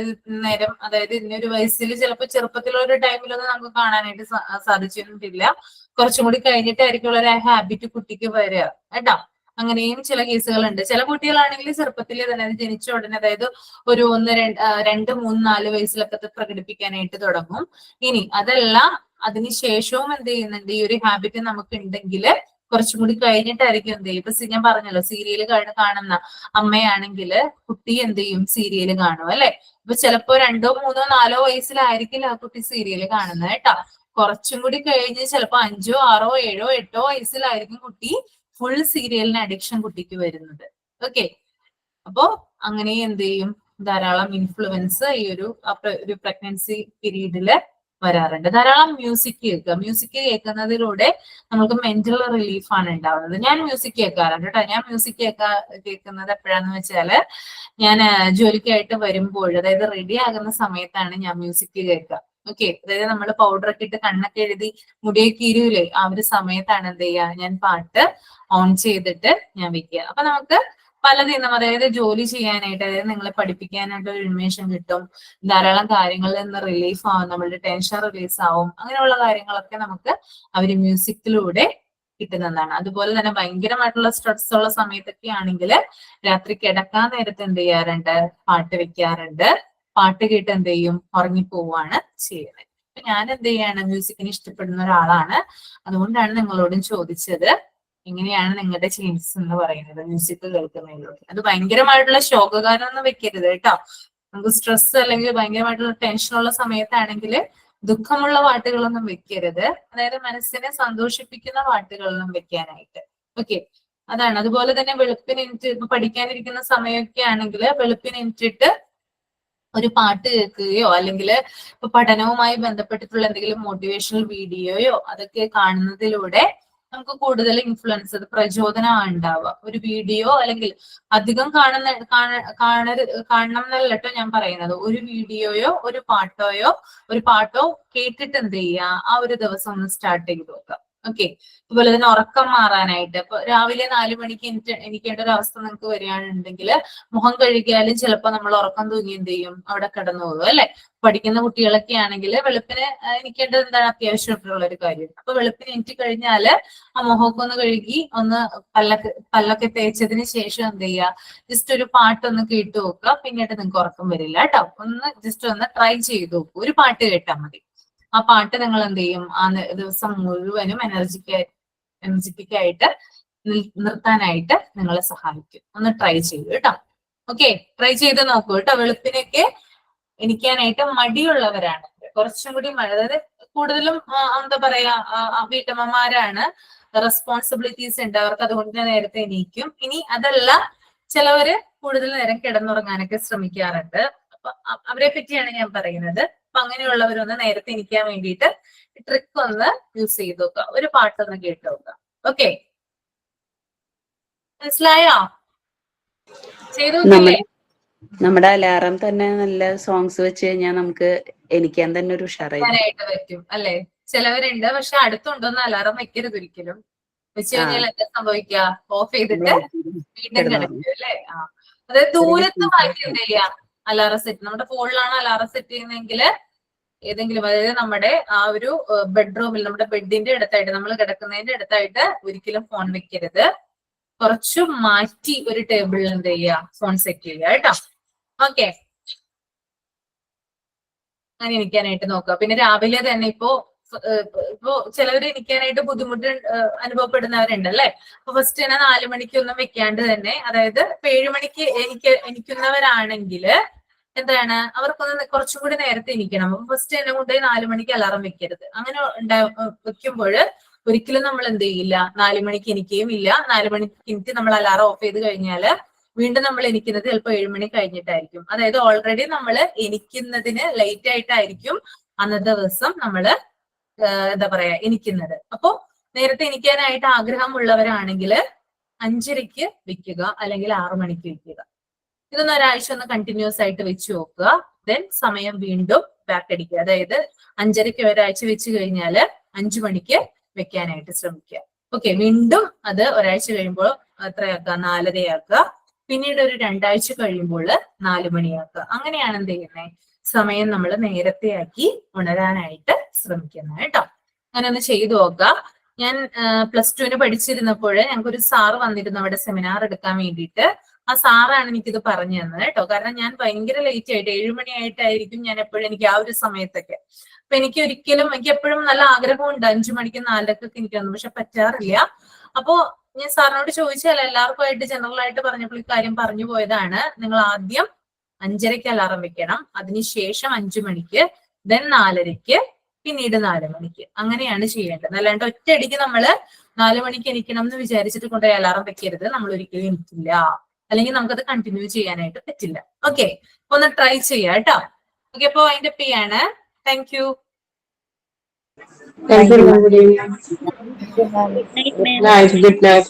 നേരം, അതായത് ഇന്നൊരു വയസ്സിൽ ചിലപ്പോൾ ചെറുപ്പത്തിലുള്ള ഒരു ടൈമിലൊന്നും നമുക്ക് കാണാനായിട്ട് സാധിച്ചിട്ടില്ല. കുറച്ചും കൂടി കഴിഞ്ഞിട്ടായിരിക്കും ഒരു ഹാബിറ്റ് കുട്ടിക്ക് വരിക കേട്ടോ. അങ്ങനെയും ചില കേസുകളുണ്ട്. ചില കുട്ടികളാണെങ്കിൽ ചെറുപ്പത്തിൽ തന്നെ ജനിച്ച ഉടനെ, അതായത് ഒരു 1, 2, 3, 4 വയസ്സിലൊക്കെ പ്രകടിപ്പിക്കാനായിട്ട് തുടങ്ങും. ഇനി അതല്ല, അതിനുശേഷവും എന്ത് ചെയ്യുന്നുണ്ട്, ഈ ഒരു ഹാബിറ്റ് നമുക്ക് ഉണ്ടെങ്കിൽ കുറച്ചും കൂടി കഴിഞ്ഞിട്ടായിരിക്കും എന്ത് ചെയ്യും. ഇപ്പൊ ഞാൻ പറഞ്ഞല്ലോ, സീരിയൽ കാണുന്ന അമ്മയാണെങ്കിൽ കുട്ടി എന്ത് ചെയ്യും, സീരിയൽ കാണും അല്ലെ. ഇപ്പൊ ചിലപ്പോ 2, 3, 4 വയസ്സിലായിരിക്കില്ല ആ കുട്ടി സീരിയൽ കാണുന്നത് കേട്ടോ. കുറച്ചും കൂടി കഴിഞ്ഞ് ചിലപ്പോ 5, 6, 7, 8 വയസ്സിലായിരിക്കും കുട്ടി ഫുൾ സീരിയലിന് അഡിക്ഷൻ കുട്ടിക്ക് വരുന്നത്. ഓക്കെ, അപ്പോ അങ്ങനെ എന്ത് ചെയ്യും, ധാരാളം ഇൻഫ്ലുവൻസ് ഈ ഒരു പ്രഗ്നൻസി പീരീഡില് വരാറുണ്ട്. ധാരാളം മ്യൂസിക് കേൾക്കുക. മ്യൂസിക് കേൾക്കുന്നതിലൂടെ നമുക്ക് മെന്റൽ റിലീഫ് ആണ് ഉണ്ടാവുന്നത്. ഞാൻ മ്യൂസിക് കേൾക്കാറുണ്ട് കേട്ടോ. ഞാൻ മ്യൂസിക് കേൾക്കുന്നത് എപ്പോഴാന്ന് വെച്ചാല്, ഞാൻ ജോലിക്കായിട്ട് വരുമ്പോൾ, അതായത് റെഡി ആകുന്ന സമയത്താണ് ഞാൻ മ്യൂസിക് കേൾക്കുക. ഓക്കെ, അതായത് നമ്മൾ പൗഡർ ഒക്കെ ഇട്ട് കണ്ണൊക്കെ എഴുതി മുടിയൊക്കെ ഇരുവില്ലേ, ആ ഒരു സമയത്താണ് എന്ത് ചെയ്യുക, ഞാൻ പാട്ട് ഓൺ ചെയ്തിട്ട് ഞാൻ വെക്കുക. അപ്പൊ നമുക്ക് പലതിനും, അതായത് ജോലി ചെയ്യാനായിട്ട്, അതായത് നിങ്ങളെ പഠിപ്പിക്കാനായിട്ട് ഒരു ഉന്മേഷം കിട്ടും. ധാരാളം കാര്യങ്ങളിൽ നിന്ന് റിലീഫ് ആവും, നമ്മളുടെ ടെൻഷൻ റിലീസ് ആവും. അങ്ങനെയുള്ള കാര്യങ്ങളൊക്കെ നമുക്ക് അവര് മ്യൂസിക്കിലൂടെ കിട്ടുന്നതാണ്. അതുപോലെ തന്നെ ഭയങ്കരമായിട്ടുള്ള സ്ട്രെസ് ഉള്ള സമയത്തൊക്കെ ആണെങ്കിൽ രാത്രി കിടക്കാൻ നേരത്തെ എന്ത് ചെയ്യാറുണ്ട്, പാട്ട് വെക്കാറുണ്ട്. പാട്ട് കേട്ട് എന്ത് ചെയ്യും, ഉറങ്ങിപ്പോവാണ് ചെയ്യുന്നത്. അപ്പൊ ഞാൻ എന്ത് ചെയ്യാണ്, മ്യൂസിക്കിന് ഇഷ്ടപ്പെടുന്ന ഒരാളാണ്. അതുകൊണ്ടാണ് നിങ്ങളോടും ചോദിച്ചത്, എങ്ങനെയാണ് നിങ്ങളുടെ ചേഞ്ചസ് എന്ന് പറയുന്നത് മ്യൂസിക് കേൾക്കുന്നതിലൂടെ. അത് ഭയങ്കരമായിട്ടുള്ള ശോകഗാനമൊന്നും വെക്കരുത് കേട്ടോ. നമുക്ക് സ്ട്രെസ് അല്ലെങ്കിൽ ഭയങ്കരമായിട്ടുള്ള ടെൻഷനുള്ള സമയത്താണെങ്കിൽ ദുഃഖമുള്ള പാട്ടുകളൊന്നും വെക്കരുത്. അതായത് മനസ്സിനെ സന്തോഷിപ്പിക്കുന്ന പാട്ടുകളൊന്നും വെക്കാനായിട്ട്. ഓക്കെ, അതാണ്. അതുപോലെ തന്നെ വെളുപ്പിന് ഇപ്പൊ പഠിക്കാനിരിക്കുന്ന സമയമൊക്കെ ആണെങ്കിൽ വെളുപ്പിന് എണീറ്റിട്ട് ഒരു പാട്ട് കേൾക്കുകയോ അല്ലെങ്കിൽ ഇപ്പൊ പഠനവുമായി ബന്ധപ്പെട്ടിട്ടുള്ള എന്തെങ്കിലും മോട്ടിവേഷണൽ വീഡിയോയോ അതൊക്കെ കാണുന്നതിലൂടെ നമുക്ക് കൂടുതൽ ഇൻഫ്ലുവൻസ്, അത് പ്രചോദനമാണ് ഉണ്ടാവുക. ഒരു വീഡിയോ അല്ലെങ്കിൽ അധികം കാണണം എന്നല്ല കേട്ടോ ഞാൻ പറയുന്നത്. ഒരു വീഡിയോയോ ഒരു പാട്ടോ കേട്ടിട്ട് എന്ത് ചെയ്യുക, ആ ഒരു ദിവസം ഒന്ന് സ്റ്റാർട്ട് ചെയ്ത് നോക്കാം. ഓക്കെ. അതുപോലെ തന്നെ ഉറക്കം മാറാനായിട്ട് ഇപ്പൊ രാവിലെ 4 മണിക്ക് എണീക്കേണ്ട ഒരു അവസ്ഥ നിങ്ങൾക്ക് വരികയാണെന്നുണ്ടെങ്കിൽ മുഖം കഴുകിയാലും ചിലപ്പോൾ നമ്മൾ ഉറക്കം തൂങ്ങി എന്ത് ചെയ്യും, അവിടെ കിടന്നു പോകും അല്ലെ. പഠിക്കുന്ന കുട്ടികളൊക്കെ ആണെങ്കിൽ വെളുപ്പിന് എണീക്കേണ്ടത് എന്താണ് അത്യാവശ്യമായിട്ടുള്ള ഒരു കാര്യം. അപ്പൊ വെളുപ്പിന് എണീറ്റ് കഴിഞ്ഞാല് ആ മുഖമൊക്കെ ഒന്ന് കഴുകി ഒന്ന് പല്ലൊക്കെ തേച്ചതിന് ശേഷം എന്ത് ചെയ്യുക, ജസ്റ്റ് ഒരു പാട്ടൊന്ന് കേട്ട് നോക്കുക. പിന്നീട് നിങ്ങൾക്ക് ഉറക്കം വരില്ല കേട്ടോ. ഒന്ന് ജസ്റ്റ് ഒന്ന് ട്രൈ ചെയ്ത് നോക്കൂ. ഒരു പാട്ട് കേട്ടാൽ മതി. ആ പാട്ട് നിങ്ങൾ എന്ത് ചെയ്യും, ആ ദിവസം മുഴുവനും എനർജറ്റിക് ആയിട്ട് നിർത്താനായിട്ട് നിങ്ങളെ സഹായിക്കും. ഒന്ന് ട്രൈ ചെയ്യൂ കേട്ടോ. ഓക്കെ, ട്രൈ ചെയ്ത് നോക്കൂ കേട്ടോ. വെളുപ്പിനൊക്കെ എണിക്കാനായിട്ട് മടിയുള്ളവരാണ് കുറച്ചും കൂടി അതായത് കൂടുതലും എന്താ പറയാ വീട്ടമ്മമാരാണ്, റെസ്പോൺസിബിലിറ്റീസ് ഉണ്ട് അവർക്ക്, അതുകൊണ്ട് നേരത്തെ എണീക്കും. ഇനി അതല്ല, ചിലവര് കൂടുതൽ നേരം കിടന്നുറങ്ങാനൊക്കെ ശ്രമിക്കാറുണ്ട്. അപ്പൊ അവരെ പറ്റിയാണ് ഞാൻ പറയുന്നത്. അപ്പൊ അങ്ങനെയുള്ളവരൊന്ന് നേരത്തെ എണീക്കാൻ വേണ്ടിയിട്ട് ട്രിക്ക് ഒന്ന് യൂസ് ചെയ്ത് നോക്കുക. ഒരു പാട്ടൊന്ന് കേട്ട് നോക്കുക. ഓക്കെ, മനസ്സിലായോ? ചെയ്തു നോക്കില്ലേ? നമ്മുടെ അലാറം തന്നെ നല്ല സോങ്സ് വെച്ച് കഴിഞ്ഞാൽ നമുക്ക് എനിക്കാൻ തന്നെ ഒരു ഉഷാറായിട്ട് പറ്റും അല്ലെ. ചിലവരുണ്ട്, പക്ഷെ അടുത്തുണ്ടോന്ന് അലാറം വെക്കരുത് ഒരിക്കലും. വെച്ച് കഴിഞ്ഞാൽ എന്താ സംഭവിക്കുക, ഓഫ് ചെയ്തിട്ട് വീണ്ടും കിടക്കും അല്ലെ. അതായത് ദൂരത്ത് മാറ്റി എന്ത് ചെയ്യാം, അലാറം സെറ്റ്. നമ്മുടെ ഫോണിലാണ് അലാറം സെറ്റ് ചെയ്യുന്നതെങ്കിൽ ഏതെങ്കിലും, അതായത് നമ്മുടെ ആ ഒരു ബെഡ്റൂമിൽ, നമ്മുടെ ബെഡിന്റെ അടുത്തായിട്ട്, നമ്മൾ കിടക്കുന്നതിന്റെ അടുത്തായിട്ട് ഒരിക്കലും ഫോൺ വെക്കരുത്. കുറച്ചു മാറ്റി ഒരു ടേബിളിൽ എന്ത് ചെയ്യുക, ഫോൺ സെറ്റ് ചെയ്യുക കേട്ടോ. ഓക്കെ, അങ്ങനെ എണീക്കാനായിട്ട് നോക്കുക. പിന്നെ രാവിലെ തന്നെ ഇപ്പോ ചിലവര് എണീക്കാനായിട്ട് ബുദ്ധിമുട്ട് അനുഭവപ്പെടുന്നവരുണ്ട് അല്ലെ. അപ്പൊ ഫസ്റ്റ് തന്നെ 4 മണിക്കൊന്നും വെക്കാണ്ട് തന്നെ, അതായത് 7 മണിക്ക് എണീക്കുന്നവരാണെങ്കിൽ എന്താണ്, അവർക്കൊന്ന് കുറച്ചും കൂടി നേരത്തെ എണീക്കണം. അപ്പൊ ഫസ്റ്റ് തന്നെ കൊണ്ടുപോയി 4 മണിക്ക് അലാറം വെക്കരുത്. അങ്ങനെ വെക്കുമ്പോൾ ഒരിക്കലും നമ്മൾ എന്ത് ചെയ്യില്ല, 4 മണിക്ക് എണീക്കുകയും ഇല്ല. 4 മണിക്ക് എണീറ്റ് നമ്മൾ അലാറം ഓഫ് ചെയ്ത് കഴിഞ്ഞാൽ വീണ്ടും നമ്മൾ എണീക്കുന്നത് ചിലപ്പോൾ 7 മണി കഴിഞ്ഞിട്ടായിരിക്കും. അതായത് ഓൾറെഡി നമ്മൾ എണീക്കുന്നതിന് ലേറ്റ് ആയിട്ടായിരിക്കും അന്നത്തെ ദിവസം നമ്മൾ എന്താ പറയാ എണീക്കുന്നത്. അപ്പോ നേരത്തെ എണീക്കാനായിട്ട് ആഗ്രഹമുള്ളവരാണെങ്കിൽ 5:30 വെക്കുക, അല്ലെങ്കിൽ 6 മണിക്ക് വെക്കുക. ഇതൊന്ന് ഒരാഴ്ച ഒന്ന് കണ്ടിന്യൂസ് ആയിട്ട് വെച്ച് നോക്കുക. ദെൻ സമയം വീണ്ടും ബാക്ക് അടിക്കുക. അതായത് 5:30 ഒരാഴ്ച വെച്ച് കഴിഞ്ഞാൽ 5 മണിക്ക് വെക്കാനായിട്ട് ശ്രമിക്കുക. ഓക്കെ, വീണ്ടും അത് ഒരാഴ്ച കഴിയുമ്പോൾ എത്രയാക്കുക, 4:30 ആക്കുക. പിന്നീട് ഒരു 2 ആഴ്ച കഴിയുമ്പോൾ 4 മണിയാക്കുക. അങ്ങനെയാണ് എന്ത് ചെയ്യുന്നത്, സമയം നമ്മൾ നേരത്തെ ആക്കി ഉണരാനായിട്ട് ശ്രമിക്കുന്നത് കേട്ടോ. അങ്ങനെ ഒന്ന് ചെയ്തു നോക്കുക. ഞാൻ +2 പഠിച്ചിരുന്നപ്പോൾ ഞങ്ങൾക്കൊരു സാറ് വന്നിരുന്നു അവിടെ സെമിനാർ എടുക്കാൻ വേണ്ടിയിട്ട്. ആ സാറാണ് എനിക്കിത് പറഞ്ഞു തന്നത് കേട്ടോ. കാരണം ഞാൻ ഭയങ്കര ലേറ്റ് ആയിട്ട് 7 മണിയായിട്ടായിരിക്കും ഞാൻ എപ്പോഴും, എനിക്ക് ആ ഒരു സമയത്തൊക്കെ. അപ്പൊ എനിക്ക് എപ്പോഴും നല്ല ആഗ്രഹമുണ്ട് 5 മണിക്ക് 4:00 എനിക്ക് വന്നു, പക്ഷെ പറ്റാറില്ല. അപ്പോ ഞാൻ സാറിനോട് ചോദിച്ചാൽ എല്ലാവർക്കുമായിട്ട് ജനറൽ ആയിട്ട് പറഞ്ഞപ്പോൾ ഈ കാര്യം പറഞ്ഞു പോയതാണ്. നിങ്ങൾ ആദ്യം 5:30 അലാറം വെക്കണം, അതിനുശേഷം 5 മണിക്ക്, ദെൻ 4:30, പിന്നീട് 4 മണിക്ക്. അങ്ങനെയാണ് ചെയ്യേണ്ടത്. അല്ലാണ്ട് ഒറ്റയടിക്ക് നമ്മള് 4 മണിക്ക് എണീക്കണം എന്ന് വിചാരിച്ചിട്ട് കൊണ്ടുപോയി അലാറം വെക്കരുത്. നമ്മൾ ഒരിക്കലും എണീക്കില്ല, അല്ലെങ്കിൽ നമുക്കത് കണ്ടിന്യൂ ചെയ്യാനായിട്ട് പറ്റില്ല. ഓക്കെ, ഒന്ന് ട്രൈ ചെയ്യാം കേട്ടോ. ഓക്കെ, അപ്പൊ അതിന്റെ പി ആണ്. Thank you. Good night.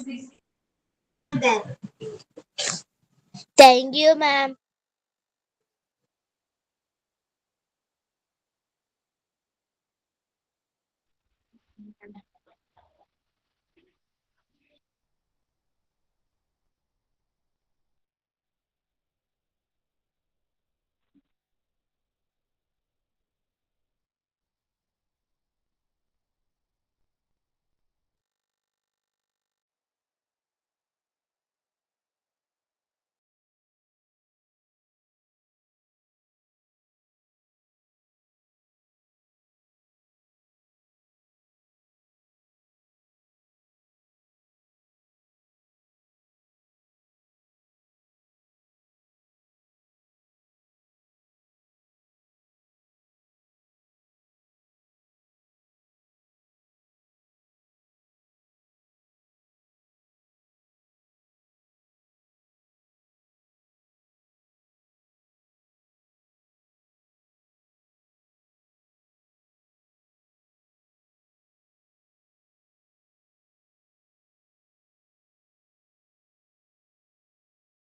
Thank you, ma'am.